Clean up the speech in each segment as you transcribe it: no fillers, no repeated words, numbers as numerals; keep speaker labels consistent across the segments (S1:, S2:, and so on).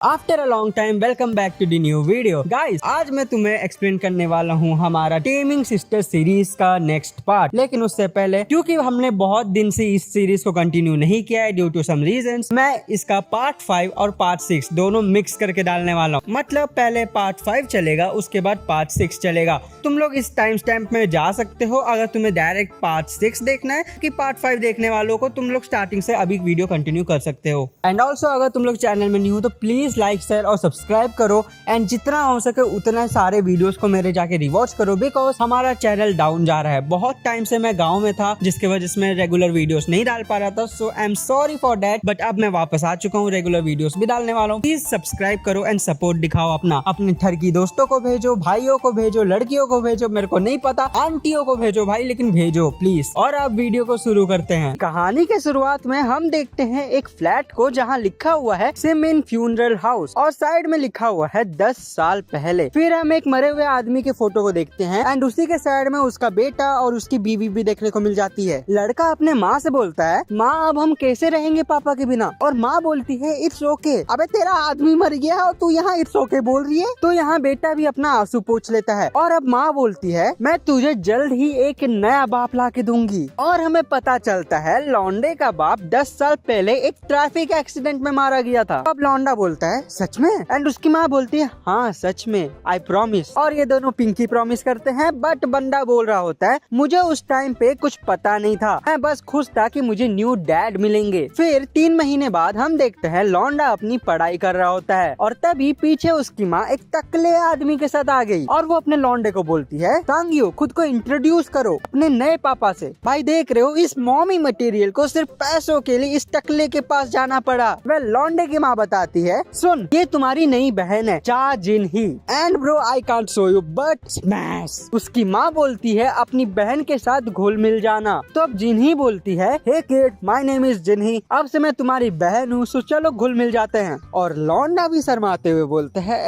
S1: After a long time welcome back to the new video guys. आज मैं तुम्हें explain करने वाला हूँ हमारा टेमिंग सिस्टर सीरीज का नेक्स्ट पार्ट। लेकिन उससे पहले, क्योंकि हमने बहुत दिन से इस सीरीज को कंटिन्यू नहीं किया है ड्यू टू सम रीजंस, मैं इसका पार्ट 5 और पार्ट 6 दोनों मिक्स करके डालने वाला हूँ। मतलब पहले पार्ट 5 चलेगा, उसके बाद पार्ट 6 चलेगा। तुम लोग इस टाइम स्टैम्प में जा सकते हो अगर तुम्हें डायरेक्ट पार्ट 6 देखना है, कि पार्ट 5 देखने वालों को तुम लोग स्टार्टिंग से अभी वीडियो कंटिन्यू कर सकते हो। एंड ऑल्सो अगर तुम लोग चैनल में न्यू हो तो प्लीज लाइक शेयर और सब्सक्राइब करो। एंड जितना हो सके उतना सारे वीडियोस को मेरे जाके रिवॉच करो, बिकॉज हमारा चैनल डाउन जा रहा है। बहुत टाइम से मैं गांव में था, जिसके वजह से मैं रेगुलर वीडियोस नहीं डाल पा रहा था। So I am sorry for that, but अब मैं वापस आ चुका हूँ, रेगुलर वीडियोस भी डालने वाला हूँ। प्लीज सब्सक्राइब करो एंड सपोर्ट दिखाओ अपना। अपने ठरकी दोस्तों को भेजो, भाइयों को भेजो, लड़कियों को भेजो, मेरे को नहीं पता, आंटियों को भेजो भाई, लेकिन भेजो प्लीज। और अब वीडियो को शुरू करते हैं। कहानी के शुरुआत में हम देखते हैं एक फ्लैट को जहाँ लिखा हुआ है सिमिन फ्यूनरल हाउस और साइड में लिखा हुआ है 10 साल पहले। फिर हम एक मरे हुए आदमी के फोटो को देखते हैं एंड उसी के साइड में उसका बेटा और उसकी बीवी भी देखने को मिल जाती है। लड़का अपने माँ से बोलता है, माँ अब हम कैसे रहेंगे पापा के बिना? और माँ बोलती है इट्स ओके। अबे तेरा आदमी मर गया और तू यहाँ इट्स ओके बोल रही है? तो यहाँ बेटा भी अपना आंसू पोंछ लेता है और अब माँ बोलती है, मैं तुझे जल्द ही एक नया बाप ला के दूंगी। और हमें पता चलता है लौंडे का बाप 10 साल पहले एक ट्रैफिक एक्सीडेंट में मारा गया था। अब लौंडा बोलता है सच में? एंड उसकी माँ बोलती है हाँ सच में, आई प्रॉमिस। और ये दोनों पिंकी प्रॉमिस करते हैं। बट बंदा बोल रहा होता है, मुझे उस टाइम पे कुछ पता नहीं था, मैं बस खुश था कि मुझे न्यू डैड मिलेंगे। फिर 3 महीने बाद हम देखते हैं लौंडा अपनी पढ़ाई कर रहा होता है और तभी पीछे उसकी माँ एक टकले आदमी के साथ आ गई और वो अपने लौंडे को बोलती है, सांगियो खुद को इंट्रोड्यूस करो अपने नए पापा से। भाई देख रहे हो, इस मॉमी मटेरियल को सिर्फ पैसों के लिए इस टकले के पास जाना पड़ा। वह लौंडे की माँ बताती है, सुन ये तुम्हारी नई बहन है Cha Jinhee, and bro I can't show you but smash. उसकी माँ बोलती है अपनी बहन के साथ घुल मिल जाना। तो अब जिन्ही बोलती है, हे किड माय नेम इज जिन्ही, अब से मैं तुम्हारी बहन हूँ, सो चलो घुल मिल जाते हैं। और लौंडा भी शर्माते हुए बोलते है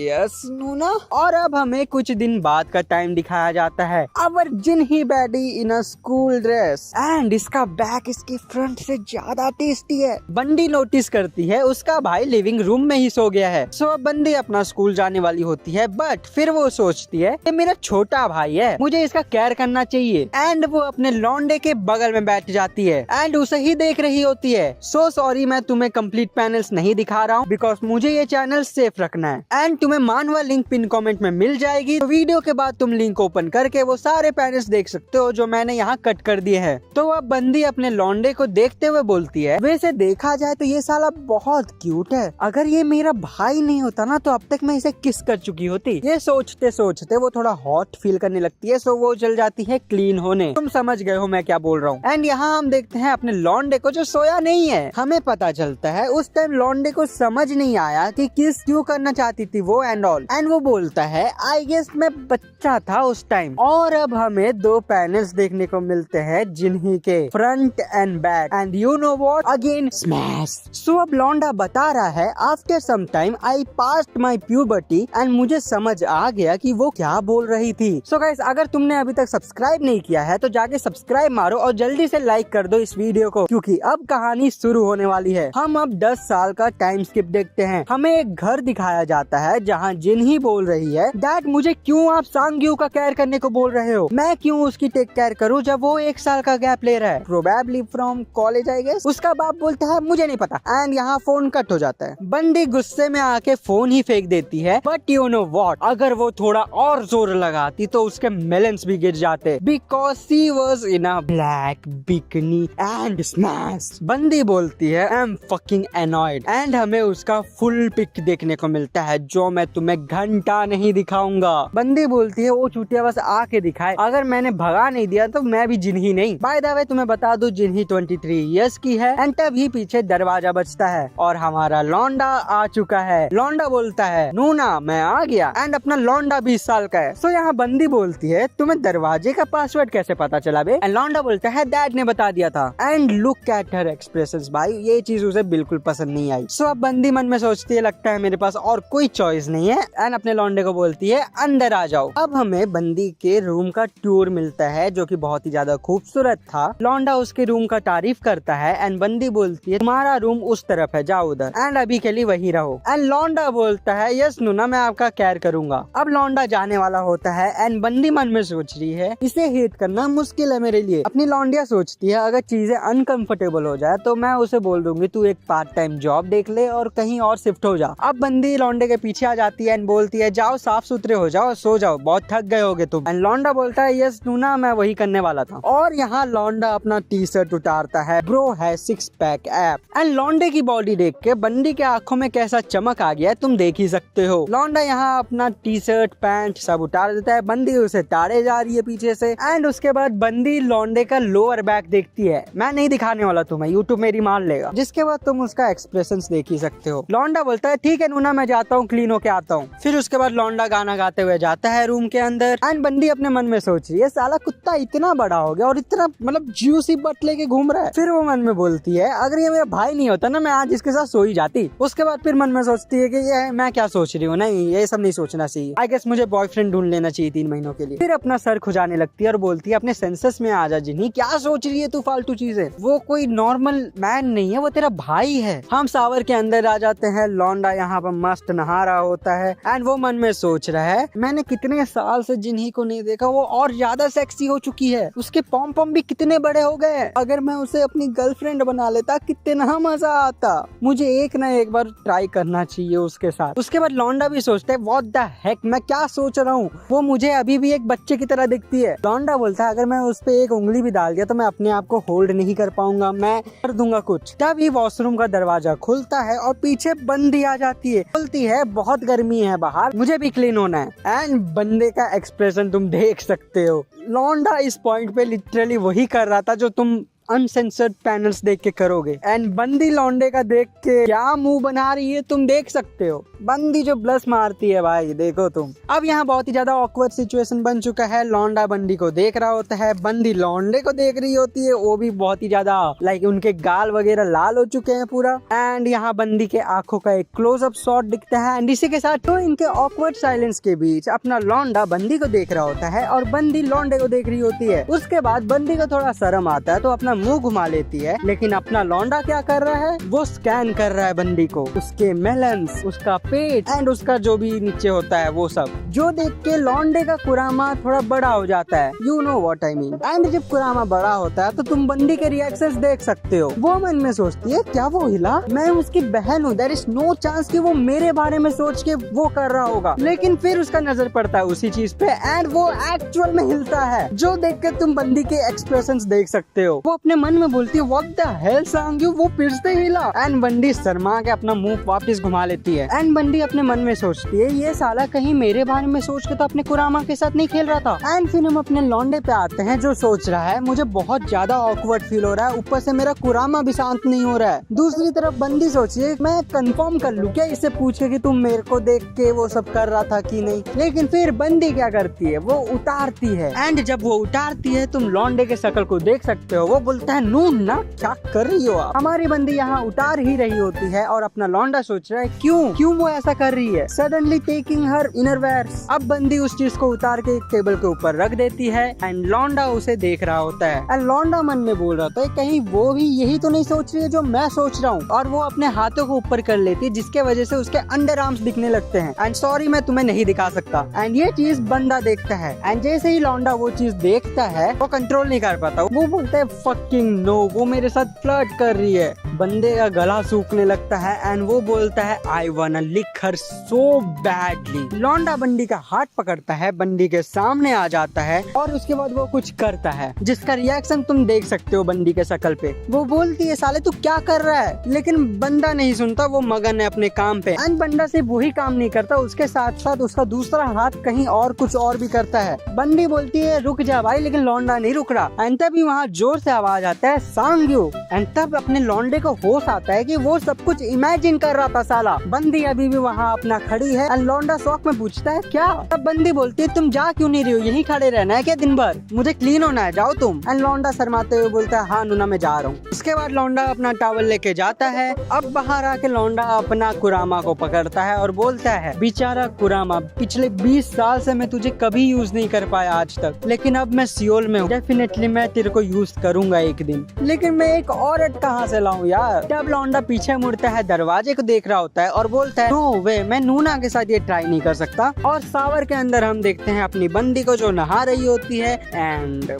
S1: यस नूना। और अब हमें कुछ दिन बाद का टाइम दिखाया जाता है। Our Jinhee baddie in a school dress and इसका बैक इसके फ्रंट से ज्यादा टेस्टी है। बंडी नोटिस करती है उसका भाई लिविंग रूम में ही सो गया है। सो अब बंदी अपना स्कूल जाने वाली होती है, बट फिर वो सोचती है ये मेरा छोटा भाई है, मुझे इसका केयर करना चाहिए। एंड वो अपने लौंडे के बगल में बैठ जाती है एंड उसे ही देख रही होती है। सो सॉरी मैं तुम्हें कंप्लीट पैनल्स नहीं दिखा रहा हूँ, बिकॉज मुझे ये चैनल सेफ रखना है। एंड तुम्हें मानवा लिंक पिन कमेंट में मिल जाएगी। तो वीडियो के बाद तुम लिंक ओपन करके वो सारे पैनल्स देख सकते हो जो मैंने यहाँ कट कर दिए हैं। तो अब बंदी अपने लौंडे को देखते हुए बोलती है, वैसे देखा जाए तो ये साला बहुत क्यूट है, अगर ये मेरा भाई नहीं होता ना तो अब तक मैं इसे किस कर चुकी होती। ये सोचते सोचते वो थोड़ा हॉट फील करने लगती है। सो वो चल जाती है क्लीन होने। तुम समझ गए हो मैं क्या बोल रहा हूँ। एंड यहाँ हम देखते हैं अपने लौंडे को जो सोया नहीं है। हमें पता चलता है उस टाइम लौंडे को समझ नहीं आया कि किस क्यों करना चाहती थी वो एंड ऑल। एंड वो बोलता है आई गेस मैं बच्चा था उस टाइम। और अब हमें 2 पैनल्स देखने को मिलते हैं जिन्ही के front and back, and you know what again smash. So अब लौंडा बता रहा है, after some time I passed my puberty and मुझे समझ आ गया कि वो क्या बोल रही थी। सो गाइस अगर तुमने अभी तक सब्सक्राइब नहीं किया है तो जाके सब्सक्राइब मारो और जल्दी से लाइक कर दो इस वीडियो को, क्योंकि अब कहानी शुरू होने वाली है। हम अब 10 साल का टाइम स्किप देखते हैं। हमें एक घर दिखाया जाता है जहाँ जिन्ही बोल रही है, डैड मुझे क्यों आप सांग्यू का केयर करने को बोल रहे हो? मैं क्यों उसकी टेक केयर करूँ जब वो 1 साल का गैप ले रहा है, probably from college I guess. उसका बाप बोलता है मुझे नहीं पता। एंड यहाँ फोन कट हो जाता है। बंदी गुस्से में आके फोन ही फेंक देती है। बट यू नो व्हाट, अगर वो थोड़ा और जोर लगाती तो उसके मेलेंस भी गिर जाते, because she was in a black bikini and smash. बंदी बोलती है I am fucking annoyed. And हमें उसका फुल पिक देखने को मिलता है जो मैं तुम्हें घंटा नहीं दिखाऊंगा। बंदी बोलती है वो चूतिया बस आके दिखाए, अगर मैंने भगा नहीं दिया तो मैं भी जिन्ही नहीं। बाय द वे तुम्हें बता दूं जिन्ही 23 इयर्स की है। एंड तभी पीछे दरवाजा बजता है और हमारा लौंडा आ चुका है। लौंडा बोलता है नूना मैं आ गया। एंड अपना लौंडा 20 साल का है। सो यहाँ बंदी बोलती है तुम्हें दरवाजे का पासवर्ड कैसे पता चला बे? एंड लौंडा बोलता है डैड ने बता दिया था। And look at her expressions भाई, ये चीज उसे बिल्कुल पसंद नहीं आई। सो अब बंदी मन में सोचती है लगता है मेरे पास और कोई चॉइस नहीं है। एंड अपने लौंडे को बोलती है अंदर आ जाओ। अब हमें बंदी के रूम का टूर मिलता है जो कि बहुत ही ज्यादा खूबसूरत था। लौंडा उसके रूम का तारीफ करता है एंड बंदी बोलती है तुम्हारा रूम उस तरफ है, जाओ उधर। एंड अभी के लिए वही रहो। एंड लौंडा बोलता है यस नूना मैं आपका केयर करूंगा। अब लौंडा जाने वाला होता है एंड बंदी मन में सोच रही है इसे हेट करना मुश्किल है मेरे लिए। अपनी लौंडिया सोचती है अगर चीजें अनकंफर्टेबल हो जाए तो मैं उसे बोल दूंगी तू एक पार्ट टाइम जॉब देख ले और कहीं और शिफ्ट हो जा। अब बंदी लौंडे के पीछे आ जाती है एंड बोलती है जाओ साफ सुथरे हो जाओ, सो जाओ, बहुत थक गए होगे तुम। एंड लौंडा बोलता है यस नूना मैं वही करने वाला था। और यहाँ लौंडा अपना टी शर्ट उतारता है, ब्रो है 6 पैक ऐप। एंड लौंडे की बॉडी देख के बंदी के आंखों में कैसा चमक आ गया है तुम देख ही सकते हो। लौंडा यहाँ अपना टी शर्ट पैंट सब उतार देता है, बंदी उसे ताड़े जा रही है पीछे से। एंड उसके बाद बंदी लौंडे का लोअर बैक देखती है, मैं नहीं दिखाने वाला तुम्हें, यूट्यूब मेरी मार लेगा। जिसके बाद तुम उसका एक्सप्रेशंस देख ही सकते हो। लौंडा बोलता है ठीक है नूना मैं जाता हूँ, क्लीन होके आता हूँ। फिर उसके बाद लौंडा गाना गाते हुए जाता है रूम के अंदर। एंड बंदी अपने मन में सोच रही है साला कुत्ता इतना बड़ा हो गया और इतना मतलब जूसी बट लेके घूम रहा है। फिर वो मन में बोलती है अगर ये मेरा भाई नहीं होता ना मैं आज इसके साथ सो ही जाती। उसके बाद फिर मन में सोचती है कि ये मैं क्या सोच रही हूँ, नहीं ये सब नहीं सोचना चाहिए, आई गेस मुझे बॉयफ्रेंड ढूंढ लेना चाहिए 3 महीनों के लिए। फिर अपना सर खुजाने लगती है और बोलती है अपने सेंसेस में आ जा जिन्हीं, क्या सोच रही है तू फालतू चीजें, वो कोई नॉर्मल मैन नहीं है, वो तेरा भाई है। हम शावर के अंदर आ जाते हैं, लौंडा यहाँ पर मस्त नहा रहा होता है एंड वो मन में सोच रहा है मैंने कितने साल से जिन्हीं को नहीं देखा, वो और ज्यादा सेक्सी हो चुकी है, उसके पॉम पॉम भी कितने बड़े हो गए, अगर मैं उसे अपनी गर्लफ्रेंड बना लेता कितना मजा आता, मुझे एक ना एक बार ट्राई करना चाहिए उसके साथ। उसके बाद लौंडा भी सोचता है व्हाट द हेक मैं क्या सोच रहा हूँ, वो मुझे अभी भी एक बच्चे की तरह दिखती है। लौंडा बोलता है अगर मैं उस पे एक उंगली भी डाल दिया तो मैं अपने आप को होल्ड नहीं कर पाऊंगा, मैं कर दूंगा कुछ। तभी वॉशरूम का दरवाजा खुलता है और पीछे बंदी आ जाती है, बोलती है बहुत गर्मी है बाहर, मुझे भी क्लीन होना है। एंड बंदे का एक्सप्रेशन तुम देख सकते हो, लौंडा इस पॉइंट पे लिटरली वही कर रहा था जो तुम अनसेंसर्ड पैनल्स देख के करोगे। एंड बंदी लौंडे का देख के क्या मुंह बना रही है तुम देख सकते हो, बंदी जो ब्लश मारती है भाई देखो तुम। अब यहाँ बहुत ही ज्यादा ऑकवर्ड सिचुएशन बन चुका है, लौंडा बंदी को देख रहा होता है, बंदी लौंडे को देख रही होती है, वो भी बहुत ही ज्यादा लाइक उनके गाल वगैरह लाल हो चुके हैं पूरा। एंड यहाँ बंदी के आंखों का एक क्लोजअप शॉट दिखता है एंड इसी के साथ तो इनके ऑकवर्ड साइलेंस के बीच अपना लौंडा बंदी को देख रहा होता है और बंदी लौंडे को देख रही होती है। उसके बाद बंदी को थोड़ा शर्म आता है तो अपना मुंह घुमा लेती है, लेकिन अपना लौंडा क्या कर रहा है, वो स्कैन कर रहा है बंदी को, उसके मेलन्स, उसका पेट एंड उसका जो भी नीचे होता है वो सब, जो देख के लौंडे का कुरामा थोड़ा बड़ा हो जाता है, you know what I mean. And जब कुरामा बड़ा होता है तो तुम बंदी के रिएक्शंस देख सकते हो, वो मन में सोचती है क्या वो हिला, मैं उसकी बहन हूँ, देयर इज नो चांस कि वो मेरे बारे में सोच के वो कर रहा होगा। लेकिन फिर उसका नजर पड़ता है उसी चीज पे एंड वो एक्चुअल में हिलता है, जो देख के तुम बंदी के एक्सप्रेशंस देख सकते हो। वो अपने मन में बोलती है व्हाट द हेल सांग्यू, वो फिर से हिला। एंड बंदी शर्मा के अपना मुंह वापस घुमा लेती है एंड बंदी अपने मन में सोचती है ये साला कहीं मेरे बारे में सोच के तो अपने कुरामा के साथ नहीं खेल रहा था। एंड फिर हम अपने लौंडे पे आते हैं जो सोच रहा है मुझे बहुत ज्यादा ऑकवर्ड फील हो रहा है, ऊपर से मेरा कुरामा भी शांत नहीं हो रहा है। दूसरी तरफ बंदी सोचिए मैं कंफर्म कर लूं क्या इससे पूछे कि तुम मेरे को देख के वो सब कर रहा था कि नहीं। लेकिन फिर बंदी क्या करती है, वो उतारती है एंड जब वो उतारती है तुम लौंडे के शक्ल को देख सकते हो, वो बोलता है नून ना क्या कर रही हो आप। हमारी बंदी यहाँ उतार ही रही होती है और अपना लौंडा सोच रहा है क्यों वो ऐसा कर रही है, सडनली टेकिंग हर इनरवेयर्स। अब बंदी उस चीज को उतार के टेबल के ऊपर रख देती है एंड लौंडा उसे देख रहा होता है एंड लौंडा मन में बोल रहा था कहीं वो भी यही तो नहीं सोच रही है जो मैं सोच रहा हूँ, और वो अपने हाथों को ऊपर कर लेती है जिसके वजह से उसके अंडर आर्म्स दिखने लगते हैं। एंड सॉरी मैं तुम्हें नहीं दिखा सकता। एंड ये चीज बंदा देखता है एंड जैसे ही लौंडा वो चीज देखता है वो कंट्रोल नहीं कर पाता, वो बोलता है फकिंग नो, वो मेरे साथ फ्लर्ट कर रही है। बंदे का गला सूखने लगता है एंड वो बोलता है आई वाना लिक हर सो बैडली। लौंडा बंदी का हाथ पकड़ता है, बंदी के सामने आ जाता है और उसके बाद वो कुछ करता है जिसका रिएक्शन तुम देख सकते हो बंदी के शक्ल पे। वो बोलती है साले तू क्या कर रहा है, लेकिन बंदा नहीं सुनता, वो मगन है अपने काम पे। एंड बंदा सिर्फ वही काम नहीं करता, उसके साथ साथ उसका दूसरा हाथ कहीं और कुछ और भी करता है। बंदी बोलती है रुक जा भाई, लेकिन लौंडा नहीं रुक रहा। एंड तभी वहाँ जोर से आवाज आता है सांग्यू। एंड तब अपने लौंडे को होश आता है कि वो सब कुछ इमेजिन कर रहा था साला। बंदी अभी भी वहाँ अपना खड़ी है एंड लौंडा शौक में पूछता है क्या। तब बंदी बोलती है तुम जा क्यों नहीं रही हो, यहीं खड़े रहना है क्या दिन भर, मुझे क्लीन होना है, जाओ तुम। एंड लौंडा शर्माते हुए बोलता है हाँ नूना मैं जा रहा हूँ। उसके बाद लौंडा अपना टॉवल लेके जाता है। अब बाहर आके लौंडा अपना कुरामा को पकड़ता है और बोलता है बेचारा कुरामा, पिछले 20 साल से मैं तुझे कभी यूज नहीं कर पाया आज तक, लेकिन अब मैं सियोल में हूँ, डेफिनेटली मैं तेरे को यूज करूंगा एक दिन, लेकिन मैं एक औरत कहाँ से लाऊं यार। तब लौंडा पीछे मुड़ता है, दरवाजे को देख रहा होता है और बोलता है नो वे, मैं नूना के साथ ये ट्राई नहीं कर सकता। और शावर के अंदर हम देखते हैं अपनी बंदी को जो नहा रही होती है एंड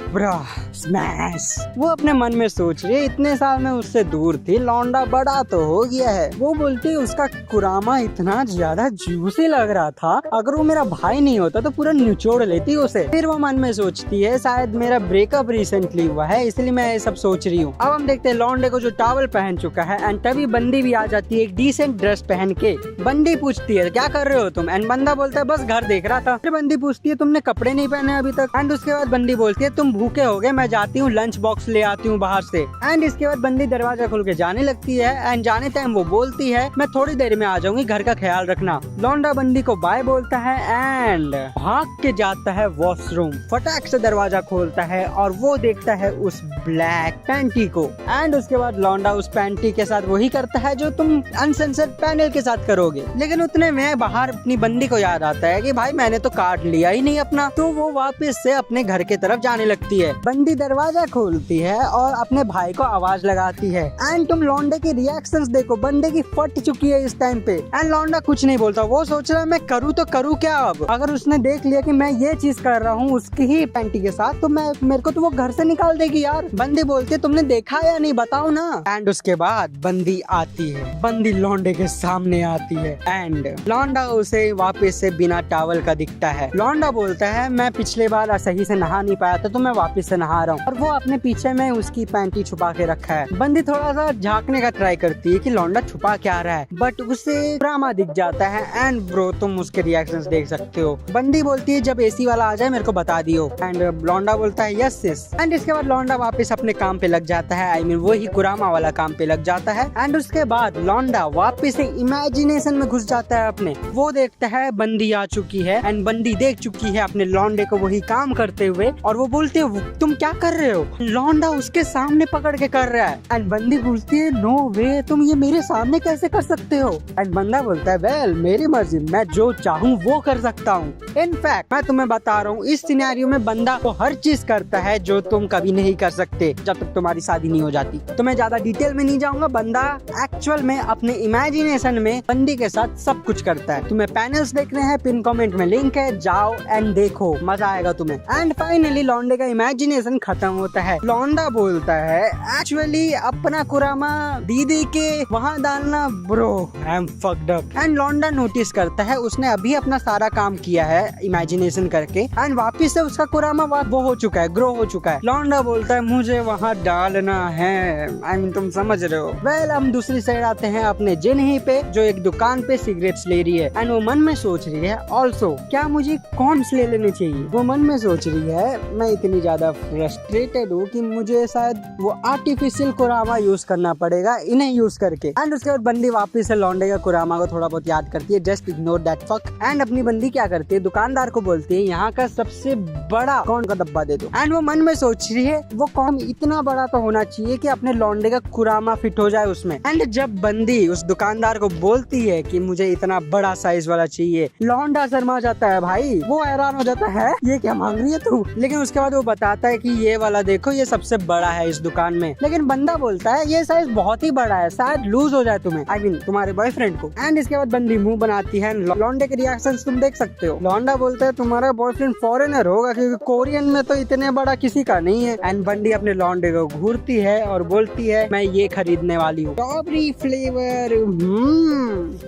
S1: स्मैश। वो अपने मन में सोच रही है इतने साल में उससे दूर थी, लौंडा बड़ा तो हो गया है। वो बोलती है उसका कुरामा इतना ज्यादा जूसी लग रहा था, अगर वो मेरा भाई नहीं होता तो पूरा निचोड़ लेती उसे। फिर वो मन में सोचती है शायद मेरा ब्रेकअप रिसेंटली हुआ है इसलिए मैं ये सब सोच रही हूँ। अब हम देखते हैं लौंडे को जो टॉवल पहन चुका है एंड तभी बंदी भी आ जाती है एक डिसेंट ड्रेस पहन के। बंदी पूछती है क्या कर रहे हो तुम, एंड बंदा बोलता है बस घर देख रहा था। फिर बंदी पूछती है तुमने कपड़े नहीं पहने अभी तक, एंड उसके बाद बंदी बोलती है तुम भूखे हो गए, मैं जाती हूँ लंच बॉक्स ले आती हूँ बाहर से। एंड इसके बाद बंदी दरवाजा खोल के जाने लगती है एंड जाने टाइम वो बोलती है मैं थोड़ी देर में आ जाऊंगी, घर का ख्याल रखना। लौंडा बंदी को बाय बोलता है एंड भाग के जाता है वॉशरूम। फटाक से दरवाजा खोलता है और वो देखता है उस ब्लैक पैंटी को। एंड उसके बाद लौंडा उस पैंटी के साथ वही करता है जो तुम अनसेंसर्ड पैनल के साथ करोगे। लेकिन उतने में बाहर अपनी बंदी को याद आता है कि भाई मैंने तो कार्ड लिया ही नहीं अपना, तो वो वापस से अपने घर के तरफ जाने लगती है। बंदी दरवाजा खोलती है और अपने भाई को आवाज लगाती है एंड तुम लौंडे की रिएक्शंस देखो, बंदे की फट चुकी है इस टाइम पे। एंड लौंडा कुछ नहीं बोलता, वो सोच रहा है मैं करूँ तो करूँ क्या अब। अगर उसने देख लिया कि मैं ये चीज कर रहा हूँ उसकी ही पैंटी के साथ तो मेरे को तो वो घर से निकाल देगी यार। बंदी बोलती है तुमने देखा या नहीं बताओ ना। एंड उसके बाद बंदी आती है, बंदी लौंडे के सामने आती है एंड लौंडा उसे वापस से बिना टॉवल का दिखता है। लौंडा बोलता है मैं पिछले बार सही से नहा नहीं पाया था तो मैं वापस से नहा रहा हूँ, और वो अपने पीछे में उसकी पैंटी छुपा के रखा है। बंदी थोड़ा सा झांकने का ट्राई करती है कि लौंडा छुपा क्या रहा है, बट उसे ड्रामा दिख जाता है एंड ब्रो तुम उसके रिएक्शंस देख सकते हो। बंदी बोलती है जब एसी वाला आ जाए मेरे को बता दियो, एंड लौंडा बोलता है यस यस। एंड इसके बाद लौंडा वापस अपने काम पे लग जाता है, आई मीन वही कुरामा वाला काम पे लग जाता है। एंड उसके बाद लौंडा वापस से इमेजिनेशन में घुस जाता है अपने। वो देखता है बंदी आ चुकी है एंड बंदी देख चुकी है अपने लौंडे को वही काम करते हुए, और वो बोलते है तुम क्या कर रहे हो। लौंडा उसके सामने पकड़ के कर रहा है एंड बंदी बोलती है नो वे, तुम ये मेरे सामने कैसे कर सकते हो। एंड बंदा बोलता है वेल मेरी मर्जी, मैं जो चाहूँ वो कर सकता हूँ। इनफैक्ट मैं तुम्हें बता रहा हूँ इस सिनेरियो में बंदा वो हर चीज करता है जो तुम कभी नहीं कर सकते जब तक तुम्हारी शादी नहीं हो जाती। तो मैं ज्यादा डिटेल में नहीं जाऊंगा, बंदा एक्चुअल में अपने इमेजिनेशन में बंदी के साथ सब कुछ करता है। तुम्हें पैनल्स देखने हैं, पिन कमेंट में लिंक है, जाओ एंड देखो, मजा आएगा तुम्हें। एंड फाइनली लौंडे का इमेजिनेशन खत्म होता है। लौंडा बोलता है एक्चुअली अपना कुरामा दीदी के वहाँ डालना bro, I am fucked up. And लौंडा नोटिस करता है उसने अभी अपना सारा काम किया है इमेजिनेशन करके एंड वापिस से उसका कुरामा वो हो चुका है, ग्रो हो चुका है। लौंडा बोलता है मुझे वहाँ डालना है, आई मीन तुम समझ रहे हो। वेल हम दूसरी साइड आते हैं अपने जिन्ही पे जो एक दुकान पे सिगरेट्स ले रही है एंड वो मन में सोच रही है ऑल्सो क्या मुझे कॉन्स ले लेने चाहिए। वो मन में सोच रही है मैं इतनी ज्यादा फ्रस्ट्रेटेड हूँ कि मुझे शायद वो आर्टिफिशियल कुरामा यूज करना पड़ेगा इन्हें यूज करके। एंड उसके बाद बंदी वापस से लौंडे का कुरामा को थोड़ा बहुत याद करती है, just ignore that fuck. And अपनी बंदी क्या करती है दुकानदार को बोलती है यहाँ का सबसे बड़ा कौन का डब्बा दे दो। एंड वो मन में सोच रही है वो कौन इतना बड़ा तो होना चाहिए कि अपने लौंडे का कुरामा फिट हो जाए उसमें। एंड जब बंदी उस दुकानदार को बोलती है कि मुझे इतना बड़ा साइज वाला चाहिए, लौंडा शर्मा जाता है भाई, वो हैरान हो जाता है ये क्या मांग रही है तू। लेकिन उसके बाद वो बताता है कि ये वाला देखो ये सबसे बड़ा है इस दुकान में। लेकिन बंदा बोलता है ये साइज बहुत ही बड़ा है, शायद लूज हो जाए तुम्हें, आई मीन तुम्हारे बॉयफ्रेंड को। एंड इसके बाद बंदी मुंह बनाती है, लौंडे के रिएक्शंस तुम देख सकते हो। लौंडा बोलता है तुम्हारा बॉयफ्रेंड फॉरेनर होगा क्योंकि कोरियन में तो इतने बड़ा किसी का नहीं है। एंड बंदी अपने लौंडे को घूरती है और बोलती है मैं ये खरीदने वाली हूँ, स्ट्रॉबेरी फ्लेवर।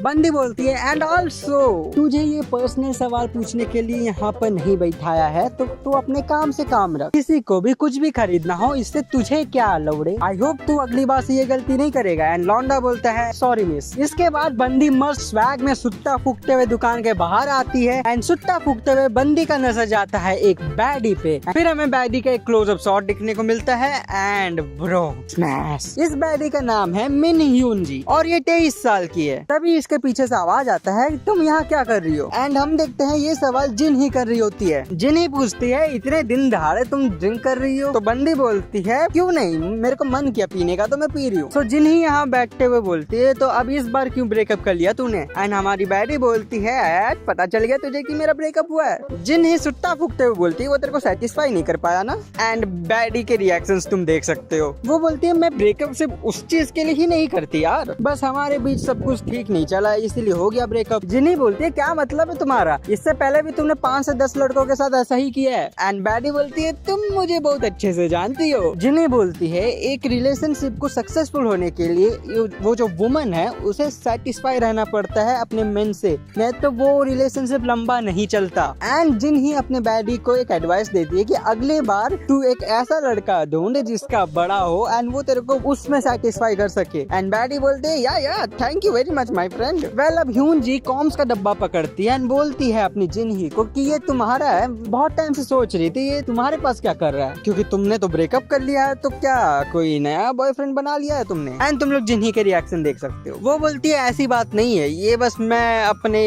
S1: बंदी बोलती है एंड ऑल्सो तुझे ये पर्सनल सवाल पूछने के लिए यहाँ पर नहीं बैठाया है तो तू अपने काम से काम रख, किसी को भी कुछ भी खरीदना हो इससे तुझे क्या लौड़े। आई होप तू अगली बार से ये गलती नहीं करेगा। एंड लौंडा बोलता है सॉरी मिस। इसके बाद बंदी मस्त स्वैग में सुट्टा फूकते हुए दुकान के बाहर आती है एंड सुट्टा फूकते हुए बंदी का नजर जाता है एक बैडी पे। फिर हमें बैडी का एक क्लोजअप शॉट दिखने को मिलता है एंड ब्रो स्मैश। इस बैडी का नाम है मिन ह्यून जी और ये 23 साल की है। तभी इसके पीछे से आवाज आता है तुम यहाँ क्या कर रही हो। एंड हम देखते हैं ये सवाल जिन ही कर रही होती है। जिन ही पूछती है इतने दिन दहाड़े तुम ड्रिंक कर रही हो। तो बंदी बोलती है क्यों नहीं, मेरे को मन किया पीने का तो मैं पी रही हूँ। तो जिन ही यहाँ बैठते हुए बोलती है तो अब इस बार क्यों ब्रेकअप कर लिया तूने। एंड हमारी बैडी बोलती है पता चल गया तुझे कि मेरा ब्रेकअप हुआ है। जिन ही सुट्टा फूकते हुए बोलती है वो तेरे को सेटिस्फाई नहीं कर पाया ना। एंड बैडी के रिएक्शंस तुम देख सकते हो। वो बोलती है मैं ब्रेकअप सिर्फ उस चीज के लिए ही नहीं करती यार, बस हमारे बीच सब कुछ ठीक नहीं चला इसीलिए हो गया ब्रेकअप। जिन्ही बोलती है क्या मतलब है तुम्हारा, इससे पहले भी तुमने 5 से 10 लड़कों के साथ ऐसा ही किया है। एंड बैडी बोलती है तुम मुझे बहुत अच्छे से जानती हो। जिन्ही बोलती है एक रिलेशनशिप को सक्सेसफुल होने के लिए वो जो वुमन है उसे सेटिस्फाई रहना पड़ता है अपने मेन से, नहीं तो वो रिलेशनशिप लंबा नहीं चलता। एंड जिन्ही अपने बैडी को एक एडवाइस देती है कि अगली बार तू एक ऐसा लड़का ढूंढ जिसका बड़ा हो एंड वो तेरे को उसमें सेटिस्फाई कर सके। एंड बैडी बोलते है या thank you very much my friend. Well अब ह्यून जी कॉम्स का डब्बा पकड़ती है एंड बोलती है अपनी जिन्ही को कि ये तुम्हारा है, बहुत टाइम से सोच रही थी ये तुम्हारे पास क्या कर रहा है, क्योंकि तुमने तो ब्रेकअप कर लिया है तो क्या कोई नया बॉयफ्रेंड बना लिया है तुमने। एंड तुम लोग जिन्ही के रिएक्शन देख सकते हो। वो बोलती है ऐसी बात नहीं है, ये बस मैं अपने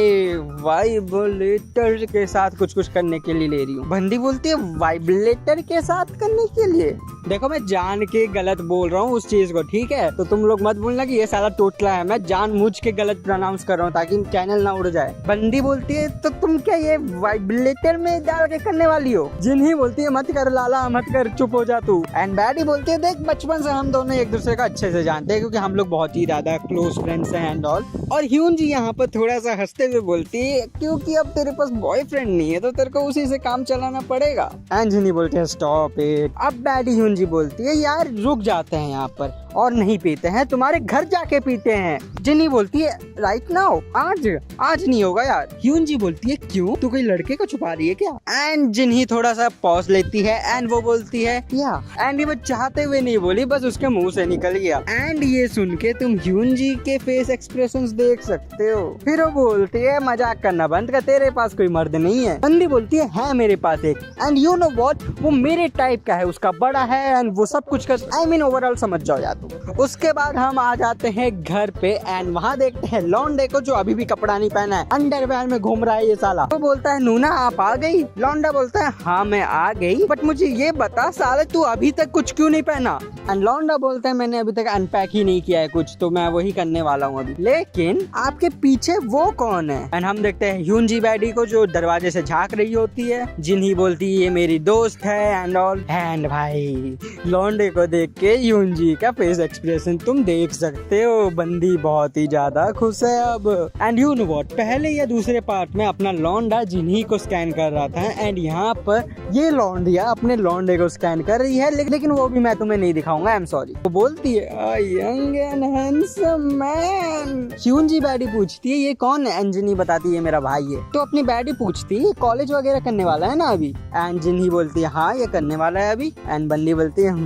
S1: वाइब्रेटर के साथ कुछ करने के लिए ले रही हूँ। बंदी बोलती है वाइब्रेटर के साथ करने के लिए, देखो मैं जान के गलत बोल रहा हूँ उस चीज को, ठीक है, तो तुम लोग मत बोलना कि ये सारा टोटला है, मैं जानबूझ के गलत प्रोनाउंस कर रहा हूँ ताकि चैनल ना उड़ जाए। बंदी बोलती है तो तुम क्या ये वाइब्रेटर में डाल के करने वाली हो। जिन्ही बोलती है मत कर लाला मत कर, चुप हो जा तू। एंड बैडी बोलती है देख बचपन से हम दोनों एक दूसरे का अच्छे से जानते हैं क्योंकि हम लोग बहुत ही ज्यादा क्लोज फ्रेंड्स हैं एंड ऑल। और ह्यून जी यहाँ पर थोड़ा सा हंसते हुए बोलती है क्योंकि अब तेरे पास बॉयफ्रेंड नहीं है तो तेरे को उसी से काम चलाना पड़ेगा। एंड जिन्ही बोलते हैं स्टॉप इट। अब बैडी ह्यून जी बोलती है यार रुक जाते हैं यहाँ पर और नहीं पीते हैं, तुम्हारे घर जाके पीते हैं। जिन्ही बोलती है राइट नाउ, आज नहीं होगा यार। ह्यून जी बोलती है क्यों, तू कोई लड़के को छुपा रही है क्या। एंड जिन्ही थोड़ा सा पॉज लेती है एंड वो बोलती है या, एंड ये वो चाहते हुए नहीं बोली, बस उसके मुंह से निकल गया। एंड ये सुन के तुम ह्यून जी के फेस एक्सप्रेशंस देख सकते हो। फिर वो बोलती है मजाक करना बंद कर, तेरे पास कोई मर्द नहीं है। बंदी बोलती है मेरे पास एक, एंड यू नो व्हाट, वो मेरे टाइप का है, उसका बड़ा है एंड वो सब कुछ कर, आई मीन ओवरऑल समझ जाओ यार। उसके बाद हम आ जाते हैं घर पे एंड वहाँ देखते हैं लौंडे को जो अभी भी कपड़ा नहीं पहना है, अंडरवेयर में घूम रहा है ये साला। तो बोलता है नूना आप आ गई। लौंडा बोलता है हाँ मैं आ गई, बट मुझे ये बता साले तू अभी तक कुछ क्यों नहीं पहना। एंड लौंडा बोलता है मैंने अभी तक अनपैक ही नहीं किया है कुछ, तो मैं वही करने वाला हूँ अभी। लेकिन आपके पीछे वो कौन है। एंड हम देखते हैं ह्यून जी बैडी को जो दरवाजे से झांक रही होती है। जिन्ही बोलती है ये मेरी दोस्त है एंड ऑल। एंड भाई लौंडे को देख के ह्यून जी का फेस एक्सप्रेशन तुम देख सकते हो, बंदी बहुत ही ज्यादा खुश है अब। एंड यू नो व्हाट, पहले या दूसरे पार्ट में अपना लौंडा जिन्ही को स्कैन कर रहा था एंड यहाँ पर ये लौंडिया अपने लौंडे को स्कैन कर रही है, लेकिन वो भी मैं तुम्हें नहीं दिखाऊंगा, आई एम सॉरी। वो बोलती है young and handsome man. Hyun ji baddie पूछती है ये कौन है, एंड जिन्ही बताती है मेरा भाई है। तो अपनी बैडी पूछती है कॉलेज वगैरह करने वाला है ना अभी। एंड जिन्ही बोलती है हाँ ये करने वाला है अभी। एंड बंदी बोलती है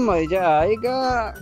S1: मजा आएगा,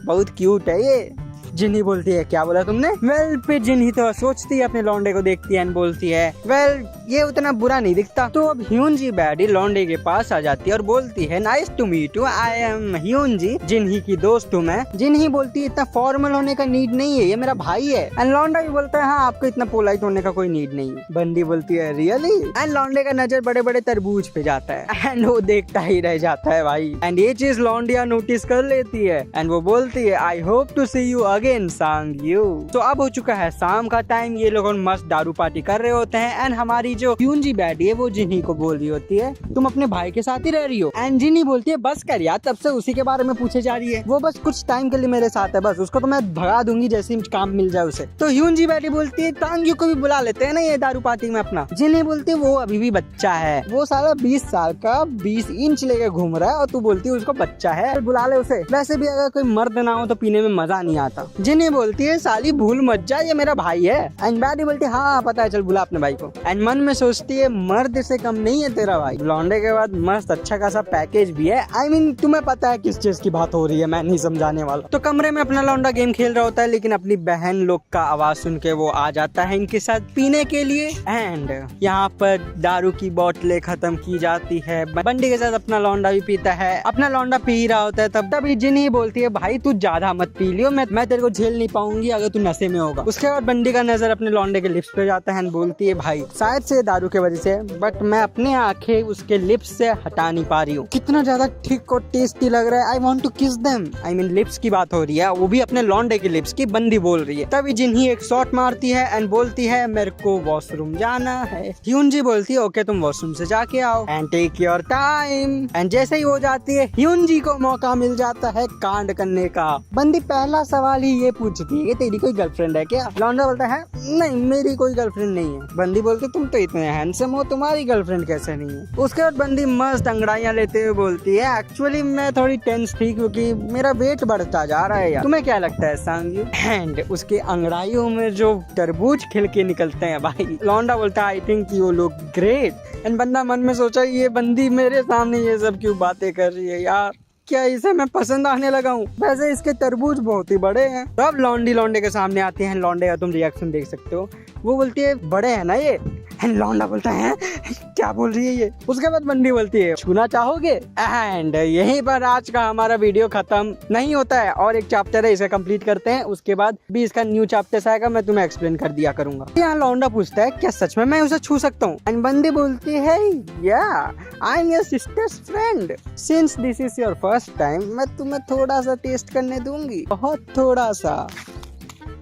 S1: बहुत क्यूट है ये। जिन्ही बोलती है क्या बोला तुमने। वेल फिर जिन्ही तो सोचती है अपने लौंडे को देखती है एंड बोलती है वेल ये उतना बुरा नहीं दिखता। तो अब ह्यून जी बैडी लौंडे के पास आ जाती है और बोलती है nice to meet you, I am Hyunji, Jinhee की दोस्त हूँ मैं। जिन्ही बोलती है इतना फॉर्मल होने का नीड नहीं है, ये मेरा भाई है। एंड लौंडा भी बोलता है हाँ आपको इतना पोलाइट होने का कोई नीड नहीं है। बंदी बोलती है रियली। एंड लौंडे का नजर बड़े बड़े तरबूज पे जाता है एंड वो देखता ही रह जाता है भाई। एंड ये चीज लौंडिया नोटिस कर लेती है एंड वो बोलती है I hope to see you again Sangwoo. तो अब हो चुका है शाम का टाइम, ये लोग मस्त दारू पार्टी कर रहे होते हैं एंड हमारी जो ह्यून जी बैठी है वो जिन्ही को बोल रही होती है तुम अपने भाई के साथ ही रह रही हो। एंड जिन्ही बोलती है बस कर यार, तब से उसी के बारे में पूछे जा रही है, वो बस कुछ टाइम के लिए मेरे साथ है, बस उसको तो मैं भगा दूंगी जैसे काम मिल जाए उसे। तो ह्यून जी बैठी बोलती है सांग यू को भी बुला लेते हैं ना ये दारू पार्टी में अपना। जिन्ही बोलती है वो अभी भी बच्चा है, वो साला 20 साल का 20 इंच लेके घूम रहा है और तू बोलती है उसको बच्चा है, बुला ले उसे। वैसे भी अगर कोई मर्द ना हो तो पीने में मजा नहीं आता। जिन्ही बोलती है साली भूल मत जा ये मेरा भाई है। एंड बैडी बोलती है हाँ पता है चल बुला अपने भाई को। एंड मन में सोचती है मर्द से कम नहीं है तेरा भाई। लौंडे के बाद मस्त अच्छा खासा पैकेज भी है, आई मीन तुम्हें पता है किस चीज की बात हो रही है, मैं नहीं समझाने वाला। तो कमरे में अपना लौंडा गेम खेल रहा होता है, लेकिन अपनी बहन लोग का आवाज सुन के वो आ जाता है इनके साथ पीने के लिए। एंड यहाँ पर दारू की बोतलें खत्म की जाती है, बंडी के साथ अपना लौंडा भी पीता है। अपना लौंडा पी रहा होता है तभी जिन्ही बोलती है भाई तू ज्यादा मत पी लियो, मैं तेरे को झेल नहीं पाऊंगी अगर तू नशे में होगा। उसके बाद बंदी का नजर अपने लौंडे के लिप्स पे जाता है, बोलती है भाई शायद से दारू की वजह से, बट मैं अपने आंखें उसके लिप्स से हटा नहीं पा रही हूँ। कितना ज्यादा ठीक और टेस्टी लग रहा है। आई वॉन्ट टू किस देम। आई मीन लिप्स की बात हो रही है, वो भी अपने लौंडे के लिप्स की। बंदी बोल रही है, तभी जिन्ही एक शॉट मारती है एंड बोलती है मेरे को वॉशरूम जाना है। ह्यूनजी बोलती है ओके तुम वॉशरूम से जाके आओ and take your time. And जैसे ही हो जाती है, ह्यूनजी को मौका मिल जाता है कांड करने का। बंदी पहला सवाल ही ये पूछती है कि तेरी कोई गर्लफ्रेंड है क्या? लौंडा बोलता है नहीं मेरी कोई गर्लफ्रेंड नहीं है। बंदी बोलती तुम तो इतने हैंडसम हो, तुम्हारी गर्लफ्रेंड कैसे नहीं है? उसके बाद बंदी मस्त अंगड़ाइयां लेते हुए बोलती है एक्चुअली मैं थोड़ी टेंस थी क्योंकि मेरा वेट बढ़ता जा रहा है यार। तुम्हें क्या लगता है सांगयू? एंड उसके अंगड़ाइयों में जो तरबूज खिल के निकलते हैं भाई। लौंडा बोलता है I think you look great. And बंदा मन में सोचा ये बंदी मेरे सामने ये सब क्यों बातें कर रही है यार, क्या इसे मैं पसंद आने लगा हूँ? वैसे इसके तरबूज बहुत ही बड़े हैं। तब लौंडी लौंडे के सामने आती है। लौंडे का तुम रिएक्शन देख सकते हो। वो बोलती है बड़े हैं ना ये? लौंडा बोलता है क्या बोल रही है ये? उसके बाद बंदी बोलती है छूना चाहोगे? एंड यहीं पर आज का हमारा वीडियो खत्म नहीं होता है, और एक चैप्टर है, इसे कंप्लीट करते हैं। उसके बाद भी इसका न्यू चैप्टर आएगा, मैं तुम्हें एक्सप्लेन कर दिया करूंगा। यहाँ लौंडा पूछता है क्या सच में मैं उसे छू सकता हूँ? एंड बंदी बोलती है या I am your sisters friend, since this is your first time मैं तुम्हें थोड़ा सा टेस्ट करने दूंगी, बहुत थोड़ा सा।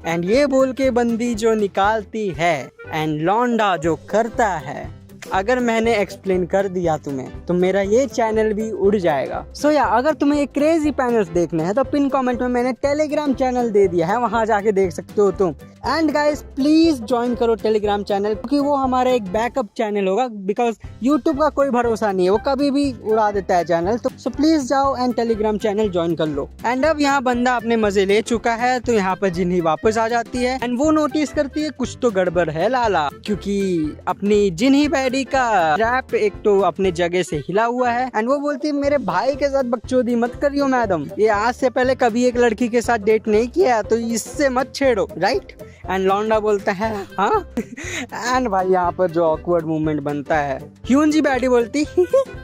S1: एंड ये बोल के बंदी जो निकालती है एंड लौंडा जो करता है, अगर मैंने एक्सप्लेन कर दिया तुम्हें तो मेरा ये चैनल भी उड़ जाएगा। सो या अगर तुम्हें ये क्रेजी पैनल्स देखने हैं तो पिन कमेंट में मैंने टेलीग्राम चैनल दे दिया है, वहां जाके देख सकते हो तुम। एंड गाइस प्लीज ज्वाइन करो टेलीग्राम चैनल, क्योंकि वो हमारा एक बैकअप चैनल होगा, बिकॉज यूट्यूब का कोई भरोसा नहीं है, वो कभी भी उड़ा देता है चैनल। तो सो प्लीज जाओ एंड टेलीग्राम चैनल ज्वाइन कर लो। एंड अब यहाँ बंदा अपने मजे ले चुका है, तो यहाँ पर जिन्ही वापस आ जाती है एंड वो नोटिस करती है कुछ तो गड़बड़ है लाला, क्योंकि अपनी जिन्ही बैडी का रैप एक तो अपने जगह से हिला हुआ है। एंड वो बोलती है मेरे भाई के साथ बकचोदी मत करियो मैडम, ये आज से पहले कभी एक लड़की के साथ डेट नहीं किया तो इससे मत छेड़ो, राइट? एंड लौंडा बोलता है हाँ। एंड भाई यहाँ पर जो ऑकवर्ड मूवमेंट बनता है, ह्यूनजी बैडी बोलती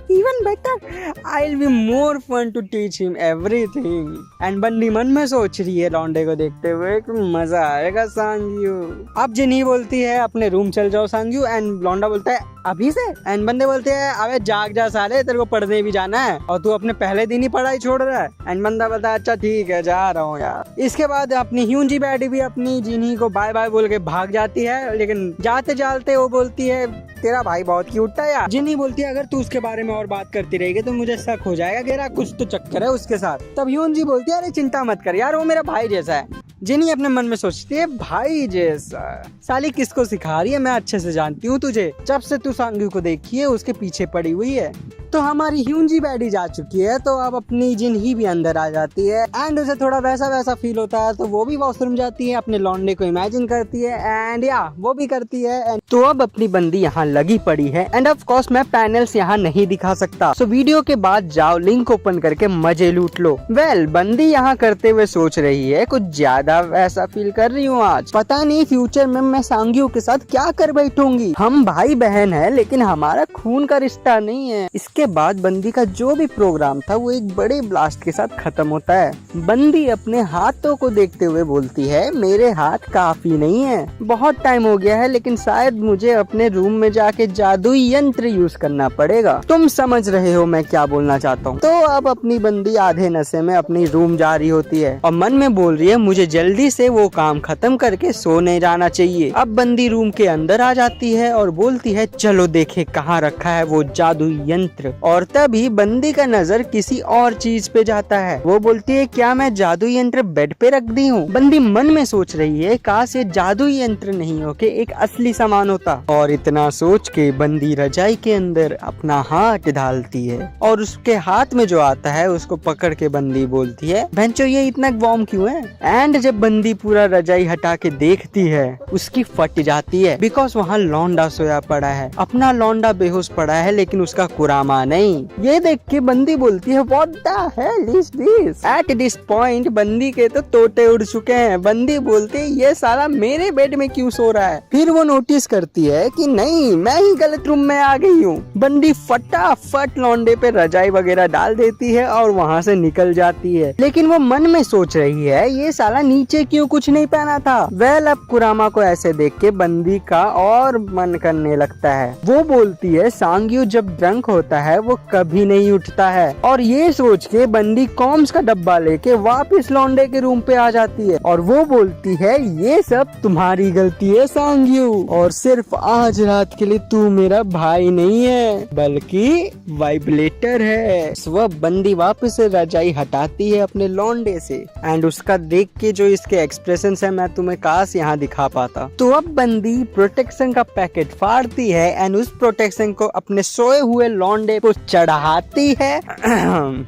S1: even better, I will be more fun to teach him everything. And बंदी मन में सोच रही है लौंडे को देखते हुए कि मजा आएगा सांगयू। अब जिन्ही बोलती है अपने रूम चल जाओ सांगयू, एंड लौंडा बोलता है अभी से? एंड बंदे बोलते हैं अबे जाग जा साले, तेरे को पढ़ने भी जाना है और तू अपने पहले दिन ही पढ़ाई छोड़ रहा है। एंड बंदा बोलता है अच्छा ठीक है जा रहा हूँ यार। इसके बाद अपनी ह्यूनजी बैडी भी अपनी जिन्ही को बाय बाय बोल के भाग जाती है, लेकिन जाते जाते वो बोलती है तेरा भाई बहुत क्यूट था यार। जिन्ही बोलती है अगर तू उसके बारे में और बात करती रहेगी तो मुझे शक हो जाएगा कि तेरा कुछ तो चक्कर है उसके साथ। तब ह्यूनजी बोलती है अरे चिंता मत कर यार, वो मेरा भाई जैसा है। जिन्ही अपने मन में सोचती है भाई जैसा, साली किसको सिखा रही है, मैं अच्छे से जानती हूँ तुझे, जब से तू सांगयू को देखी है उसके पीछे पड़ी हुई है। तो हमारी ह्यूनजी बैडी जा चुकी है, तो अब अपनी जिन्ही भी अंदर आ जाती है एंड उसे थोड़ा वैसा वैसा फील होता है, तो वो भी वॉशरूम जाती है, अपने लौंडे को इमेजिन करती है एंड या वो भी करती है। तो अब अपनी बंदी यहाँ लगी पड़ी है एंड ऑफ कोर्स मैं पैनल्स यहाँ नहीं दिखा सकता, सो वीडियो के बाद जाओ लिंक ओपन करके मजे लूट लो। वेल बंदी यहाँ करते हुए सोच रही है कुछ ज्यादा वैसा फील कर रही हूँ आज, पता नहीं फ्यूचर में मैं सांगयू के साथ क्या कर बैठूंगी। हम भाई बहन है लेकिन हमारा खून का रिश्ता नहीं है। इसके बाद बंदी का जो भी प्रोग्राम था वो एक बड़े ब्लास्ट के साथ खत्म होता है। बंदी अपने हाथों को देखते हुए बोलती है मेरे हाथ काफी नहीं है, बहुत टाइम हो गया है, लेकिन शायद मुझे अपने रूम में जाके जादुई यंत्र यूज करना पड़ेगा। तुम समझ रहे हो मैं क्या बोलना चाहता हूँ। तो अब अपनी बंदी आधे नशे में अपनी रूम जा रही होती है और मन में बोल रही है मुझे जल्दी से वो काम खत्म करके सोने जाना चाहिए। अब बंदी रूम के अंदर आ जाती है और बोलती है चलो देखे कहाँ रखा है वो जादुई यंत्र। और तभी बंदी का नजर किसी और चीज पे जाता है। वो बोलती है क्या मैं जादुई यंत्र बेड पे रख दी हूँ? बंदी मन में सोच रही है काश ये जादुई यंत्र नहीं होके एक असली सामान होता। और इतना सोच के बंदी रजाई के अंदर अपना हाथ डालती है और उसके हाथ में जो आता है उसको पकड़ के बंदी बोलती है भैंचो ये इतना वार्म क्यों है? एंड जब बंदी पूरा रजाई हटा के देखती है उसकी फट जाती है, बिकॉज वहाँ लौंडा सोया पड़ा है। अपना लौंडा बेहोश पड़ा है लेकिन उसका कुरामा कुरामा नहीं। ये देख के बंदी बोलती है what the hell is this. At this point बंदी के तो तोते उड़ चुके हैं। बंदी बोलती है ये साला मेरे बेड में क्यों सो रहा है। फिर वो नोटिस करती है कि नहीं मैं ही गलत रूम में आ गई हूँ। बंदी फटाफट लौंडे पे रजाई वगैरह डाल देती है और वहाँ से निकल जाती है। लेकिन वो मन में सोच रही है ये साला नीचे क्यों कुछ नहीं पहना था। वेल अब कुरामा को ऐसे देख के बंदी का और मन करने लगता है। वो बोलती है सांग्यू जब ड्रंक होता है वो कभी नहीं उठता है। और ये सोच के बंदी कॉम्स का डब्बा लेके वापस लौंडे के रूम पे आ जाती है और वो बोलती है ये सब तुम्हारी गलती है सांग्यू, और सिर्फ आज रात के लिए तू मेरा भाई नहीं है बल्कि वाइब्रेटर है। वह बंदी वापस से रजाई हटाती है अपने लौंडे से एंड उसका देख के जो इसके एक्सप्रेशन है मैं तुम्हें काश यहाँ दिखा पाता। तो अब बंदी प्रोटेक्शन का पैकेट फाड़ती है एंड उस प्रोटेक्शन को अपने सोए हुए लौंडे को चढ़ाती है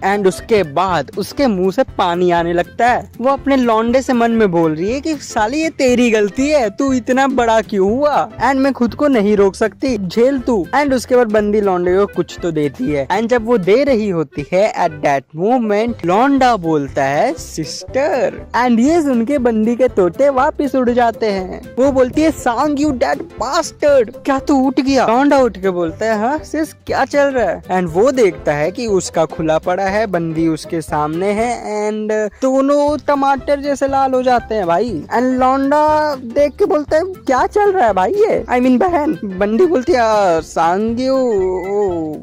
S1: एंड उसके बाद उसके मुंह से पानी आने लगता है। वो अपने लौंडे से मन में बोल रही है कि साली ये तेरी गलती है, तू इतना बड़ा क्यों हुआ एंड मैं खुद को नहीं रोक सकती, झेल तू। एंड उसके बाद बंदी लौंडे को कुछ तो देती है एंड जब वो दे रही होती है एट दैट मोमेंट लौंडा बोलता है सिस्टर एंड ये सुन के बंदी के तोते वापिस उड़ जाते हैं। वो बोलती है सांग्यू डेड बास्टर्ड, क्या तू उठ गया। लौंडा उठ के बोलता है हाँ सिस क्या चल रहा है। एंड वो देखता है कि उसका खुला पड़ा है, बंदी उसके सामने है एंड दोनों टमाटर जैसे लाल हो जाते हैं भाई। एंड लौंडा देख के बोलता है क्या चल रहा है भाई ये, आई मीन बहन। बंदी बोलती है Sangyu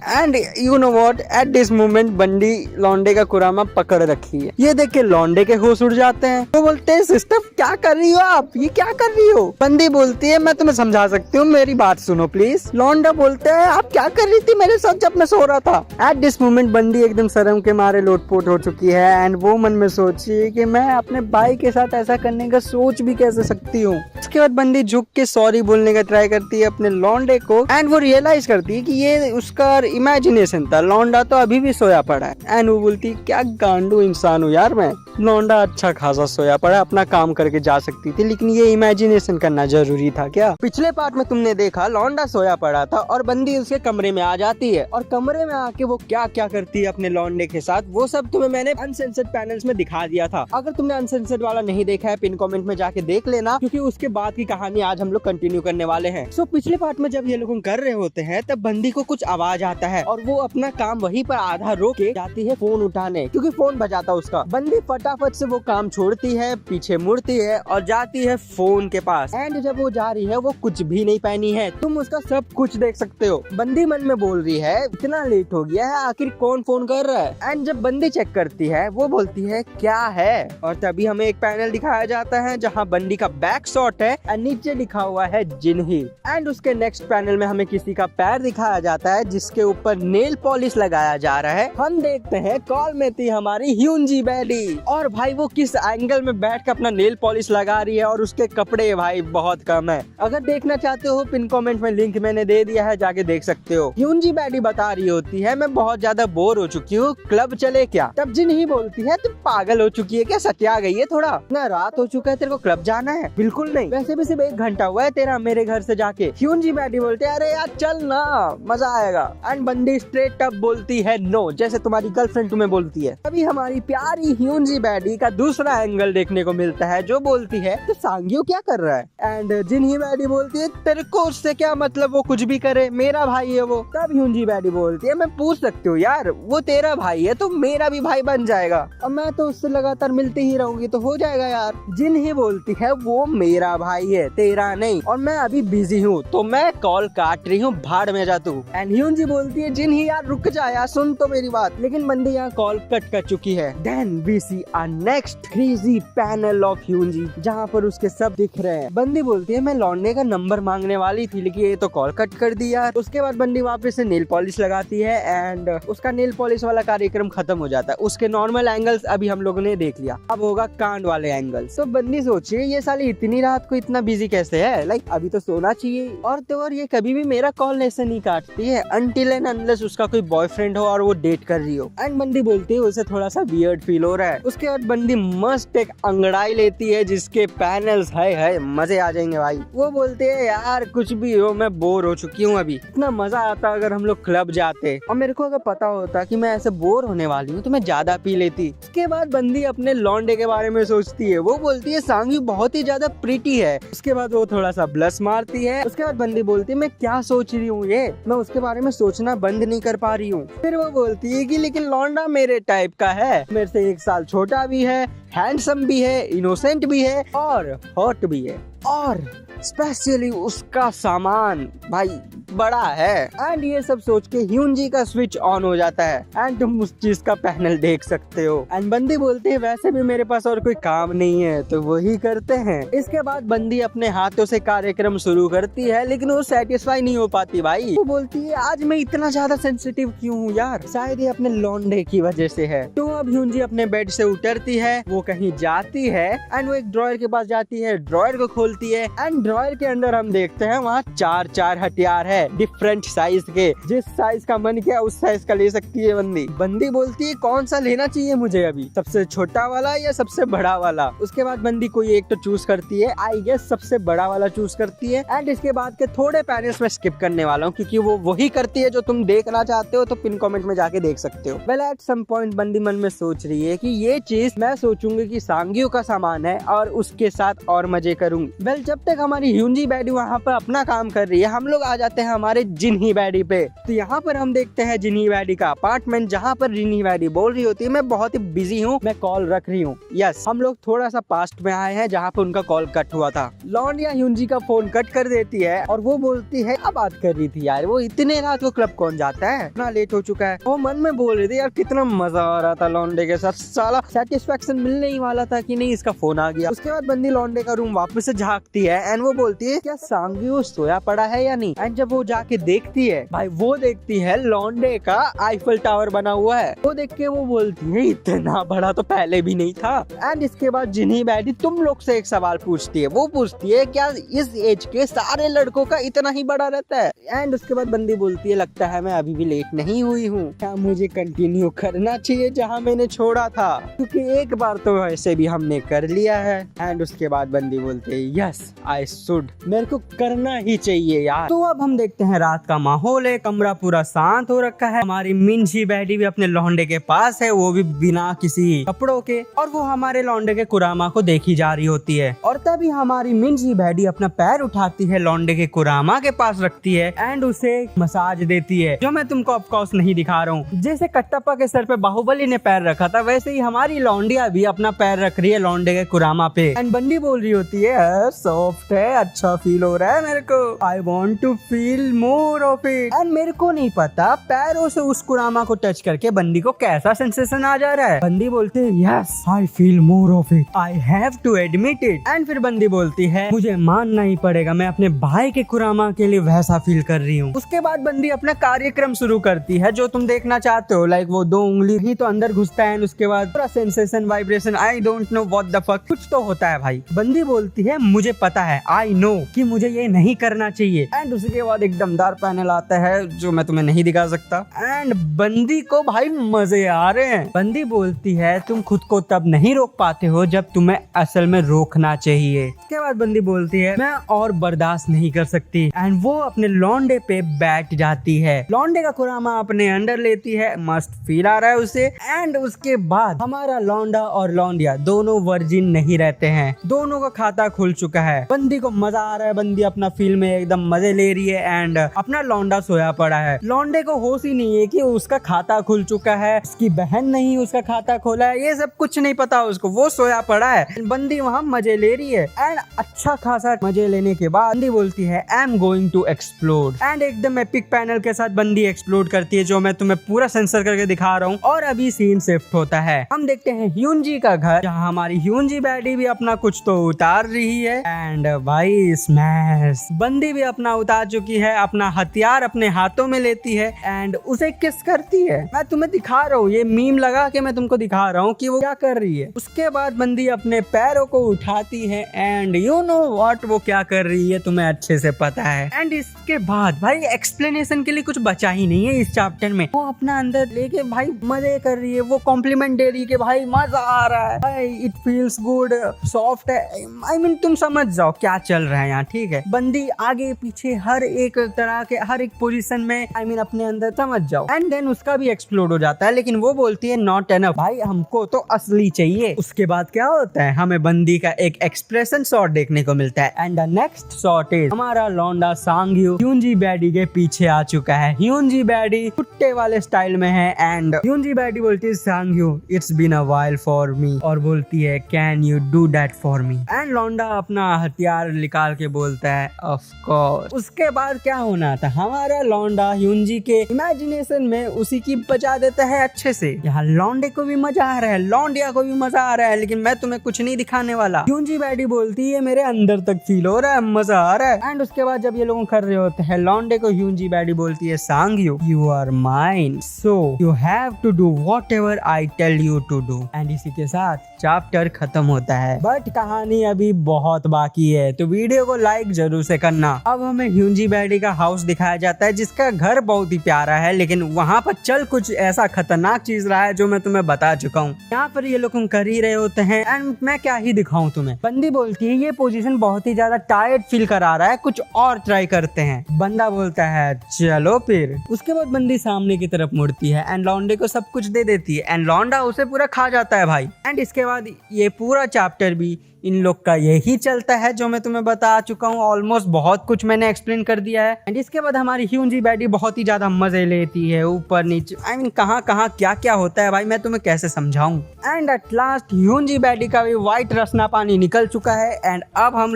S1: and you know what at this moment बंदी लौंडे का कुरामा पकड़ रखी है। ये देख के लौंडे के होश उड़ जाते हैं। वो बोलते हैं सिस्टर क्या कर रही हो आप, ये क्या कर रही हो। बंदी बोलती है मैं तुम्हें समझा सकती हूँ, मेरी बात सुनो प्लीज। लौंडा बोलता है आप क्या कर रही थी मेरे साथ जब मैं सो रहा था। एट दिस मोमेंट बंदी एकदम शर्म के मारे लोटपोट हो चुकी है एंड वो मन में सोची कि मैं अपने भाई के साथ ऐसा करने का सोच भी कैसे सकती हूँ। उसके बाद बंदी झुक के सॉरी बोलने का ट्राई करती है अपने लौंडे को एंड वो रियलाइज करती है कि ये उसका इमेजिनेशन था, लौंडा तो अभी भी सोया पड़ा है। एंड वो बोलती है क्या गांडू इंसान हूँ यार मैं, लौंडा अच्छा खासा सोया पड़ा, अपना काम करके जा सकती थी, लेकिन ये इमेजिनेशन करना जरूरी था क्या। पिछले पार्ट में तुमने देखा लौंडा सोया पड़ा था और बंदी उसके कमरे में आ जाती है और कमरे में आके वो क्या क्या करती है अपने लौंडे के साथ, वो सब तुम्हें मैंने अनसेंसर्ड पैनल्स में दिखा दिया था। अगर तुमने अनसेंसर्ड वाला नहीं देखा है पिन कमेंट में जाके देख लेना, क्योंकि उसके बाद की कहानी आज हम लोग कंटिन्यू करने वाले हैं। सो पिछले पार्ट में जब ये लोग कर रहे होते हैं तब बंदी को कुछ आवाज आता है और वो अपना काम वहीं पर आधा रोक के जाती है फोन उठाने, क्योंकि फोन बजाता उसका। बंदी फटाफट से वो काम छोड़ती है, पीछे मुड़ती है और जाती है फोन के पास। एंड जब वो जा रही है वो कुछ भी नहीं पहनी है, तुम उसका सब कुछ देख सकते हो। बंदी मन में बोल रही है इतना लेट हो गया है, आखिर कौन फोन कर रहा है। एंड जब बंदी चेक करती है वो बोलती है क्या है, और तभी हमें एक पैनल दिखाया जाता है जहाँ बंदी का बैक शॉट है और नीचे लिखा हुआ है जिन्ही। एंड उसके नेक्स्ट पैनल में हमें किसी का पैर दिखाया जाता है जिसके ऊपर नेल पॉलिश लगाया जा रहा है। हम देखते हैं कॉल में थी हमारी ह्यूंजी बैडी, और भाई वो किस एंगल में बैठ के अपना नेल पॉलिश लगा रही है और उसके कपड़े भाई बहुत कम है। अगर देखना चाहते हो पिन कमेंट में लिंक मैंने दे दिया है, जाके देख सकते हो। ह्यूंजी बैडी बता रही होती है मैं बहुत ज्यादा बोर हो चुकी हूँ, क्लब चले क्या। तब जिन्ही बोलती है तुम पागल हो चुकी है क्या, सत्या गई है थोड़ा, ना रात हो चुका है तेरे को क्लब जाना है। बिल्कुल नहीं, वैसे भी सिर्फ 1 घंटा हुआ है तेरा मेरे घर से जाके। ह्यूंजी बैडी बोलते है अरे यार चल ना मजा आएगा। एंड बंदी स्ट्रेट अप बोलती है नो, जैसे तुम्हारी गर्लफ्रेंड तुम्हें बोलती है। तभी हमारी प्यारी ह्यूंजी बैडी का दूसरा एंगल देखने को मिलता है जो बोलती है तो सांग्यू क्या कर रहा है। एंड जिन्ही बैडी बोलती है तेरे को उससे क्या मतलब, वो कुछ भी करे, मेरा भाई है वो। तब ह्यूंजी बैडी बोलती है मैं पूछ सकती हूँ यार, वो तेरा भाई है तो मेरा भी भाई बन जाएगा, और मैं तो उससे लगातार मिलती ही रहूंगी तो हो जाएगा यार। जिन्ही बोलती है वो मेरा भाई है तेरा नहीं, और मैं अभी बिजी हूँ तो मैं कॉल काट रही हूँ, भाड़ में जा तू। एंड ह्यूंजी बोलती है जिन्ही यार रुक जा यार, सुन तो मेरी बात। लेकिन बंदी यहाँ कॉल कट कर चुकी है। Then we see a next crazy panel of Hyunji जहाँ पर उसके सब दिख रहे हैं। बंदी बोलती है मैं लौंडे का नंबर मांगने वाली थी लेकिन ये तो कॉल कट कर दिया। उसके बाद बंदी वापस से नेल पॉलिश लगाती है एंड उसका नेल पॉलिश वाला कार्यक्रम खत्म हो जाता है। उसके नॉर्मल एंगल्स अभी हम लोगों ने देख लिया, अब होगा कांड वाले एंगल्स। तो बंदी सोचिए ये साली इतनी रात को इतना बिजी कैसे है, लाइक अभी तो सोना चाहिए। और तो और ये कभी भी मेरा कॉल ऐसे नहीं काटती है अनटिल एंड अनलेस उसका कोई बॉयफ्रेंड हो और वो डेट कर रही हो। एंड बंदी बोलती है उसे थोड़ा सा वियर्ड फील हो रहा है। उसके बाद बंदी मस्त एक अंगड़ाई लेती है जिसके पैनल्स है मजे आ जाएंगे भाई। वो बोलते है यार कुछ भी हो मैं बोर हो चुकी हूँ, अभी इतना मजा आता अगर हम लोग क्लब जाते और मेरे को अगर पता होता कि मैं ऐसे बोर होने वाली हूँ तो मैं ज्यादा पी लेती। उसके बाद बंदी अपने लौंडे के बारे में सोचती है। वो बोलती है सांगी बहुत ही ज्यादा प्रीटी है। उसके बाद वो थोड़ा सा ब्लश मारती है। उसके बाद बंदी बोलती है मैं क्या सोच रही हूँ, ये मैं उसके बारे में सोचना बंद नहीं कर पा रही हूँ। फिर वो बोलती है कि लेकिन लौंडा मेरे टाइप का है, मेरे से 1 साल छोटा भी है, हैंडसम भी है, इनोसेंट भी है और हॉट भी है और स्पेशली उसका सामान भाई बड़ा है। एंड ये सब सोच के ह्यूनजी का स्विच ऑन हो जाता है एंड तुम उस चीज का पैनल देख सकते हो। एंड बंदी बोलती है वैसे भी मेरे पास और कोई काम नहीं है तो वही करते हैं। इसके बाद बंदी अपने हाथों से कार्यक्रम शुरू करती है लेकिन वो सेटिस्फाई नहीं हो पाती भाई। वो बोलती है आज मैं इतना ज्यादा सेंसिटिव क्यों हूँ यार, शायद ये अपने लौंडे की वजह से है। तो अब ह्यूनजी अपने बेड से उतरती है, वो कहीं जाती है एंड वो एक ड्रॉयर के पास जाती है, ड्रॉयर को खोलती है एंड ड्रॉयर के अंदर हम देखते हैं वहाँ 4 हथियार है डिफरेंट साइज के। जिस साइज का मन किया उस साइज का ले सकती है बंदी। बंदी बोलती है कौन सा लेना चाहिए मुझे अभी, सबसे छोटा वाला या सबसे बड़ा वाला। उसके बाद बंदी कोई एक तो चूज करती है, आई गेस सबसे बड़ा वाला चूज करती है। एंड इसके बाद के थोड़े पैनल्स में स्किप करने वाला हूँ क्योंकि वो वही करती है जो तुम देखना चाहते हो, तो पिन कमेंट में जाके देख सकते हो। वेल एट सम पॉइंट बंदी मन में सोच रही है कि ये चीज मैं सोचूंगी कि सांगियो का सामान है और उसके साथ और मजे करूंगी। वेल जब तक हमारी ह्यूनजी बैडी वहाँ पर अपना काम कर रही है हम लोग आ जाते हैं हमारे जिन्ही बैडी पे। तो यहाँ पर हम देखते हैं जिन्ही बैडी का अपार्टमेंट जहाँ पर जिन्ही बैडी बोल रही होती है मैं बहुत ही बिजी हूँ, मैं कॉल रख रही हूँ। यस हम लोग थोड़ा सा पास्ट में आए हैं जहाँ पर उनका कॉल कट हुआ था। लॉन्डिया ह्यूनजी का फोन कट कर देती है और वो बोलती है अब बात कर रही थी यार, वो इतने रात को क्लब कौन जाता है, इतना लेट हो चुका है। वो मन में बोल रही थी यार कितना मजा आ रहा था लॉन्डे के साथ, साला सेटिस्फेक्शन मिलने ही वाला था कि नहीं इसका फोन आ गया। उसके बाद बंदी लॉन्डे का रूम वापस से झांकती है एंड वो बोलती है क्या सांगियो सोया पड़ा है या नहीं। एंड जब वो जाके देखती है भाई वो देखती है लॉन्डे का आईफल टावर बना हुआ है। वो देख के वो बोलती है इतना बड़ा तो पहले भी नहीं था। एंड इसके बाद जिन्ही बैठी तुम लोग से एक सवाल पूछती है। वो पूछती है क्या इस एज के सारे लड़कों का इतना ही बड़ा रहता है। एंड उसके बाद बंदी बोलती है लगता है मैं अभी भी लेट नहीं हुई हूँ, क्या मुझे कंटिन्यू करना चाहिए जहाँ मैंने छोड़ा था, क्योंकि एक बार तो ऐसे भी हमने कर लिया है। एंड उसके बाद बंदी बोलती है यस आई शुड, मेरे को करना ही चाहिए यार। तो अब हम देखते हैं रात का माहौल है, कमरा पूरा शांत हो रखा है, हमारी मिंजी बैठी भी अपने लौंडे के पास है, वो भी बिना किसी कपड़ों के, और वो हमारे लौंडे के कुरामा को देखी जा रही होती है। और तभी हमारी मिंजी बैठी अपना पैर उठाती है, लौंडे के कुरामा के पास रखती है एंड उसे मसाज देती है, जो मैं तुमको ऑफकोर्स नहीं दिखा रहा हूँ। जैसे कट्टप्पा के सर पे बाहुबली ने पैर रखा था वैसे ही हमारी लौंडिया भी अपना पैर रख रही है लौंडे के कुरामा पे। एंड बंदी बोल रही होती है सॉफ्ट है, अच्छा फील हो रहा है मेरे को, I want to feel more of it. And मेरे को नहीं पता पैरों से उस कुरामा को टच करके बंदी को कैसा सेंसेशन आ जा रहा है। बंदी बोलती है yes I feel more of it, I have to admit it. And फिर बंदी बोलती है मुझे मानना ही पड़ेगा, मैं अपने भाई के कुरामा के लिए वैसा फील कर रही हूँ। उसके बाद बंदी अपना कार्यक्रम शुरू करती है जो तुम देखना चाहते हो, लाइक वो 2 उंगली ही तो अंदर घुसता है, उसके बाद पूरा sensation vibration, I don't know what the fuck, कुछ तो होता है भाई। बंदी बोलती है मुझे पता है, आई नो कि मुझे ये नहीं करना चाहिए। एंड उसके बाद एक दमदार पैनल आता है जो मैं तुम्हें नहीं दिखा सकता। एंड बंदी को भाई मजे आ रहे हैं। बंदी बोलती है तुम खुद को तब नहीं रोक पाते हो जब तुम्हें असल में रोकना चाहिए। उसके बाद बंदी बोलती है मैं और बर्दाश्त नहीं कर सकती एंड वो अपने लौंडे पे बैठ जाती है। लौंडे का कुरामा अपने अंडर लेती है, मस्त फील आ रहा है उसे। एंड उसके बाद हमारा लौंडा और लौंडिया दोनों वर्जिन नहीं रहते हैं, दोनों का खाता खुल चुका है। बंदी को मजा आ रहा है, बंदी अपना फील में एकदम मजे ले रही है एंड अपना लौंडा सोया पड़ा है। लौंडे को होश ही नहीं है कि उसका खाता खुल चुका है, उसकी बहन नहीं उसका खाता खोला है, ये सब कुछ नहीं पता उसको, वो सोया पड़ा है। बंदी वहाँ मजे ले रही है एंड अच्छा खासा मजे लेने के बाद बंदी बोलती है I am going to explode. And एकदम एपिक पैनल के साथ बंदी एक्सप्लोड करती है जो मैं तुम्हें पूरा सेंसर करके दिखा रहा हूँ। और अभी सीन शिफ्ट होता है, हम देखते हैं ह्यूनजी का घर जहाँ हमारी ह्यूनजी बैडी भी अपना कुछ तो उतार रही है। एंड भाई स्मैश, बंदी भी अपना उतार चुकी है, अपना हथियार अपने हाथों में लेती है एंड उसे किस करती है। मैं तुम्हें दिखा रहा हूँ, ये मीम लगा के मैं तुमको दिखा रहा हूँ कि वो क्या कर रही है। उसके बाद बंदी अपने पैरों को उठाती है एंड यू नो व्हाट, वो क्या कर रही है तुम्हें अच्छे से पता है। एंड इसके बाद भाई एक्सप्लेनेशन के लिए कुछ बचा ही नहीं है इस चैप्टर में। वो अपना अंदर लेके भाई मजे कर रही है, वो कॉम्प्लीमेंट दे रही है कि भाई मजा आ रहा है, भाई इट फील्स गुड, सॉफ्ट है। आई मीन तुम समझ जाओ क्या चल रहा है यहाँ, ठीक है। बंदी आगे पीछे हर एक एक तरह के हर एक पोजीशन में अपने अंदर समझ जाओ। एंड देन उसका भी एक्सप्लोड हो जाता है, लेकिन वो बोलती है नॉट एनफ भाई, हमको तो असली चाहिए। उसके बाद क्या होता है, हमें बंदी का एक एक्सप्रेशन शॉट देखने को मिलता है। And the next shot is हमारा लौंडा सांग्यू ह्यूनजी बैडी के पीछे आ चुका है। ह्यूनजी बैडी कुत्ते वाले स्टाइल में है एंड ह्यूनजी बैडी बोलती है Sangyu it's been a while for me, और बोलती है can you do that for me. And लौंडा अपना हथियार निकाल के बोलता है ऑफ कोर्स। उसके बाद क्या होना था, हमारा लौंडा ह्यूनजी के इमेजिनेशन में उसी की बचा देता है अच्छे से। यहाँ लौंडे को भी मजा आ रहा है, लौंडिया को भी मजा आ रहा है, लेकिन मैं तुम्हें कुछ नहीं दिखाने वाला। ह्यूनजी बैडी बोलती है मेरे अंदर तक फील हो रहा है, मजा आ रहा है। एंड उसके बाद जब ये लोग कर रहे होते हैं लौंडे को, ह्यूनजी बैडी बोलती है Sangyu you are mine, so you have to do whatever I tell you to do. And इसी के साथ चैप्टर खत्म होता है, बट कहानी अभी बहुत बाकी है, तो वीडियो को लाइक जरूर से करना। अब हमें ह्यूनजी बैडी का हाउस दिखाया जाता है जिसका घर बहुत ही प्यारा है, लेकिन वहाँ पर चल कुछ ऐसा खतरनाक चीज रहा है जो मैं तुम्हें बता चुका हूँ। यहाँ पर ये लोग कर ही रहे होते हैं एंड मैं क्या ही दिखाऊं तुम्हें। बंदी बोलती है ये पोजीशन बहुत ही ज्यादा टायर्ड फील करा रहा है, कुछ और ट्राई करते हैं। बंदा बोलता है चलो फिर। उसके बाद बंदी सामने की तरफ मुड़ती है एंड लौंडे को सब कुछ दे देती है एंड लौंडा उसे पूरा खा जाता है भाई। एंड इसके बाद ये पूरा चैप्टर भी इन लोग का यही चलता है जो मैं तुम्हें बता चुका हूँ। ऑलमोस्ट बहुत कुछ मैंने एक्सप्लेन कर दिया है। एंड इसके बाद हमारी ह्यूनजी बैडी बहुत ही ज्यादा मजे लेती है, ऊपर नीचे कहाँ कहाँ क्या क्या होता है भाई मैं तुम्हें कैसे समझाऊं। एंड एट लास्ट ह्यूनजी बैडी का भी व्हाइट रसना पानी निकल चुका है एंड अब हम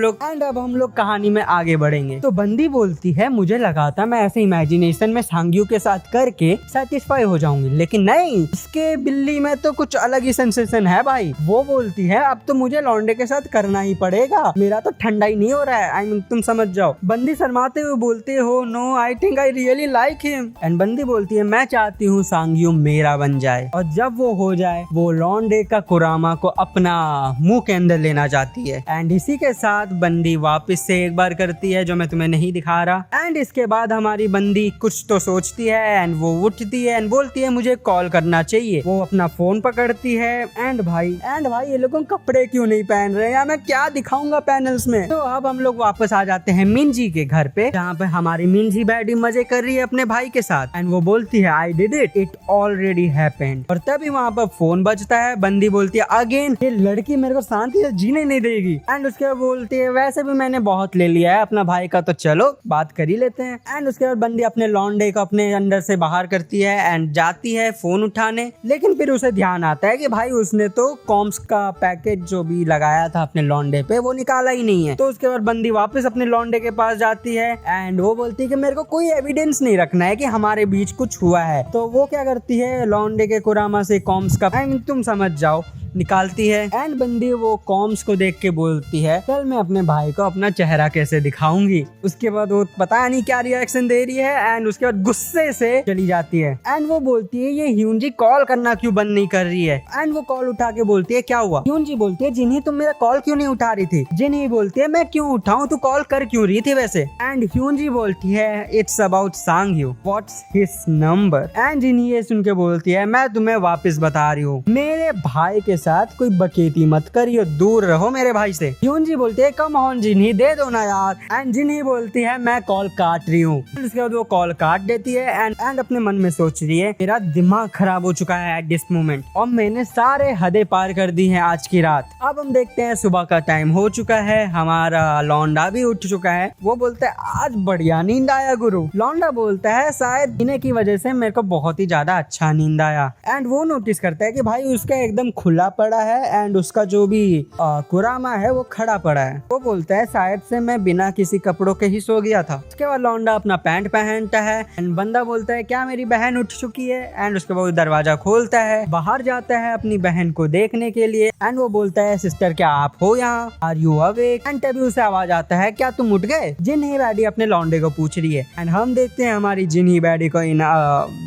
S1: लोग कहानी में आगे बढ़ेंगे। तो बंदी बोलती है मुझे लगा था मैं ऐसे इमेजिनेशन में सांग्यू के साथ करके सेटिस्फाई हो जाऊंगी, लेकिन नहीं, इसके बिल्ली में तो कुछ अलग ही सेंसेशन है भाई। वो बोलती है अब तो मुझे लौंडे के साथ करना ही पड़ेगा, मेरा तो ठंडा ही नहीं हो रहा है। तुम समझ जाओ। बंदी शर्माते हुए बोलते हो no I think I really like him. And बंदी बोलती है मैं चाहती हूँ सांग्यू मेरा बन जाए, और जब वो हो जाए वो लौंडे का कुरामा को अपना मुंह के अंदर लेना चाहती है। एंड इसी के साथ बंदी वापस से एक बार करती है जो मैं तुम्हें नहीं दिखा रहा। एंड इसके बाद हमारी बंदी कुछ तो सोचती है एंड वो उठती है एंड बोलती है मुझे कॉल करना चाहिए। वो अपना फोन पकड़ती है एंड भाई ये लोग कपड़े क्यों नहीं पहन रहे, या मैं क्या दिखाऊंगा पैनल्स में। तो अब हम लोग वापस आ जाते हैं मिंजी के घर पे, जहाँ पे हमारी मिंजी बैडी मजे कर रही है अपने भाई के साथ। एंड वो बोलती है I did it, it already happened. और तभी वहाँ पर फोन बजता है। बंदी बोलती है अगेन, ये लड़की मेरे को शांति से जीने नहीं देगी। एंड उसके बाद बोलती है वैसे भी मैंने बहुत ले लिया है अपना भाई का, तो चलो बात कर ही लेते हैं। एंड उसके बाद बंदी अपने लौंडे को अपने अंदर से बाहर करती है एंड जाती है फोन उठाने, लेकिन फिर उसे ध्यान आता है कि भाई उसने तो कॉम्स का पैकेज जो भी लगाया था अपने लौंडे पे वो निकाला ही नहीं है। तो उसके बाद बंदी वापस अपने लौंडे के पास जाती है एंड वो बोलती है कि मेरे को कोई एविडेंस नहीं रखना है कि हमारे बीच कुछ हुआ है। तो वो क्या करती है लौंडे के कुरामा से कॉम्स का तुम समझ जाओ निकालती है। एंड बंदी वो कॉम्स को देख के बोलती है कल मैं अपने भाई को अपना चेहरा कैसे दिखाऊंगी। उसके बाद वो पता नहीं क्या रिएक्शन दे रही है एंड उसके बाद गुस्से से चली जाती है। एंड वो बोलती है ये ह्यूनजी कॉल करना क्यों बंद नहीं कर रही है। एंड वो कॉल उठा के बोलती है क्या हुआ। ह्यूनजी बोलती है जिन्ही तुम मेरा कॉल क्यों नहीं उठा रही थी। जिन्ही बोलती है मैं क्यों उठाऊं, तू कॉल कर क्यों रही थी वैसे। एंड ह्यूनजी बोलती है it's about Sangyu, what's his number. And Jinhee ये सुन के बोलती है मैं तुम्हें वापस बता रही हूँ, मेरे भाई के साथ कोई बकेती मत करियो, दूर रहो मेरे भाई से। ह्यूनजी बोलती है कम ऑन जिन्ही दे दो ना यार। एंड जिन्ही बोलती है मैं कॉल काट रही हूँ। उसके बाद वो कॉल काट देती है एंड अपने मन में सोच रही है मेरा दिमाग खराब हो चुका है एट दिस मोमेंट, और मैंने सारे हदें पार कर दी हैं आज की रात। अब हम देखते हैं सुबह का टाइम हो चुका है, हमारा लौंडा भी उठ चुका है। वो बोलता है आज बढ़िया नींद आया गुरु। लौंडा बोलता है शायद पीने की वजह से मेरे को बहुत ही ज्यादा अच्छा नींद आया। एंड वो नोटिस करता है कि भाई उसका एकदम खुला पड़ा है एंड उसका जो भी कुरामा है वो खड़ा पड़ा है। वो बोलता है शायद से मैं बिना किसी कपड़ों के ही सो गया था। उसके बाद लौंडा अपना पैंट पहनता है एंड बंदा बोलता है क्या मेरी बहन उठ चुकी है। एंड उसके बाद दरवाजा खोलता है, बाहर जाता है अपनी बहन को देखने के लिए। एंड वो बोलता है सिस्टर क्या आप हो यहाँ, आर यू अवेक। एंड तभी उसे आवाज आता है क्या तुम उठ गए। जिन्ही बैडी अपने लौंडे को पूछ रही है एंड हम देखते हैं हमारी जिन्ही बैडी को इन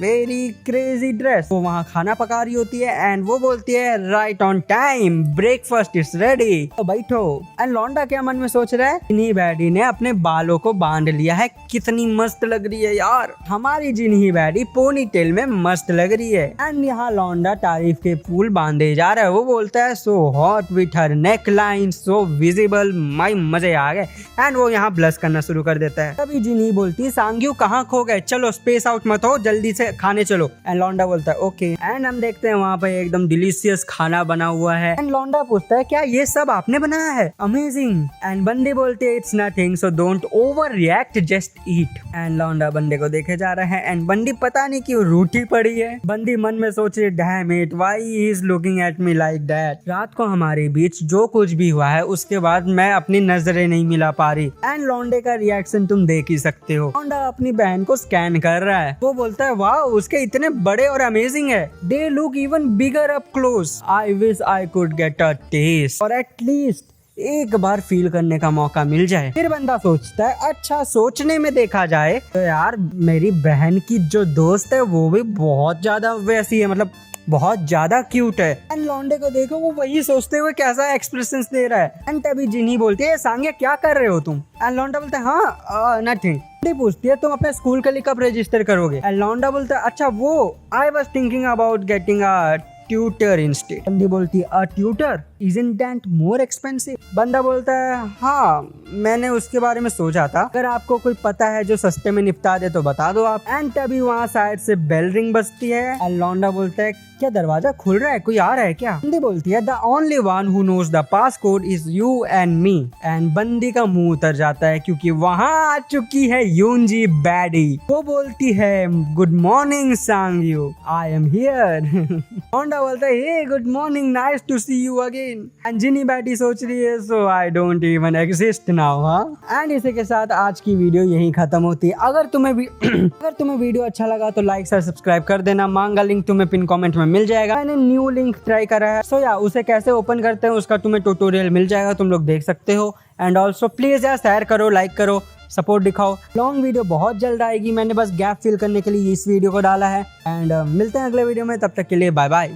S1: वेरी क्रेजी ड्रेस वो वहाँ खाना पका रही होती है। एंड वो बोलती है right right on time, breakfast is ready, तो बैठो। एंड लौंडा क्या मन में सोच रहा है, जिनी बैडी ने अपने बालों को बांध लिया है, कितनी मस्त लग रही है यार, हमारी जिनी बैडी पोनी टेल में मस्त लग रही है। एंड यहाँ लौंडा तारीफ के फूल बांधे जा रहा है, वो बोलता है so hot with her neckline so visible, माई मजे आ गए। एंड वो यहाँ ब्लश करना शुरू कर देता है। तभी जिनी बोलती है सांग्यू कहाँ खो गए, चलो स्पेस आउट मत हो, जल्दी से खाने चलो। एंड लौंडा बोलता है ओके। एंड हम देखते हैं वहाँ पे एकदम डिलीशियस खाना बना हुआ है। एंड लौंडा पूछता है क्या ये सब आपने बनाया है, अमेजिंग। एंड बंदी बोलते है it's nothing so don't over react, just eat. And लौंडा बंदे को देखे जा रहा है। एंड बंदी पता नहीं क्यों रूठी पड़ी है। बंदी मन में सोचे damn it, why he is looking at me like that. रात को हमारे बीच जो कुछ भी हुआ है उसके बाद मैं अपनी नजरें नहीं मिला पा रही। एंड लौंडे का रिएक्शन तुम देख ही सकते हो। लौंडा अपनी बहन को स्कैन कर रहा है। वो बोलता है वाह उसके इतने बड़े और अमेजिंग है, they look even bigger up close, I wish I could get a taste और एटलीस्ट एक बार फील करने का मौका मिल जाए। फिर बंदा सोचता है अच्छा सोचने में देखा जाए तो यार मेरी बहन की जो दोस्त है वो भी बहुत ज्यादा वैसी है, मतलब बहुत ज्यादा क्यूट है। एंड लौंडे को देखो वो वही सोचते हुए कैसा एक्सप्रेशंस दे रहा है। एंड तभी जिनी बोलती है सांग्या क्या कर रहे हो तुम। एंड लौंडा बोलता है हाँ नथिंग। पूछती है तुम अपने स्कूल के लिए कब रजिस्टर करोगे। एंड लौंडा बोलता है अच्छा वो I was thinking about getting a tutor instead. बंदी बोलती है a tutor isn't that more expensive. बंदा बोलता है हाँ मैंने उसके बारे में सोचा था, अगर आपको कोई पता है जो सस्ते में निपटा दे तो बता दो आप। एंड तभी वहाँ साइड से बेल रिंग बजती है। एंड लौंडा बोलता है क्या दरवाजा खुल रहा है, कोई आ रहा है क्या। बंदी बोलती है the only one who knows the pass code is you and me. And बंदी का मुंह उतर जाता है क्योंकि वहाँ आ चुकी है यूनजी बैडी। वो बोलती है good morning Sangyu, I am here. लौंडा बोलता है hey good morning, nice to see you again. And Jinhee baddie सोच रही है so I don't even exist now. हाँ एंड इसी के साथ आज की वीडियो यहीं खत्म होती है। अगर तुम्हें वीडियो अच्छा लगा तो लाइक से सब्सक्राइब कर देना। मांगा लिंक तुम्हें पिन कमेंट में मिल जाएगा। मैंने न्यू लिंक ट्राई करा है सो या उसे कैसे ओपन करते हैं उसका तुम्हें ट्यूटोरियल मिल जाएगा, तुम लोग देख सकते हो। एंड ऑल्सो प्लीज यार शेयर करो, लाइक करो, सपोर्ट दिखाओ। लॉन्ग वीडियो बहुत जल्द आएगी, मैंने बस गैप फिल करने के लिए इस वीडियो को डाला है। एंड मिलते हैं अगले वीडियो में, तब तक के लिए बाय बाय।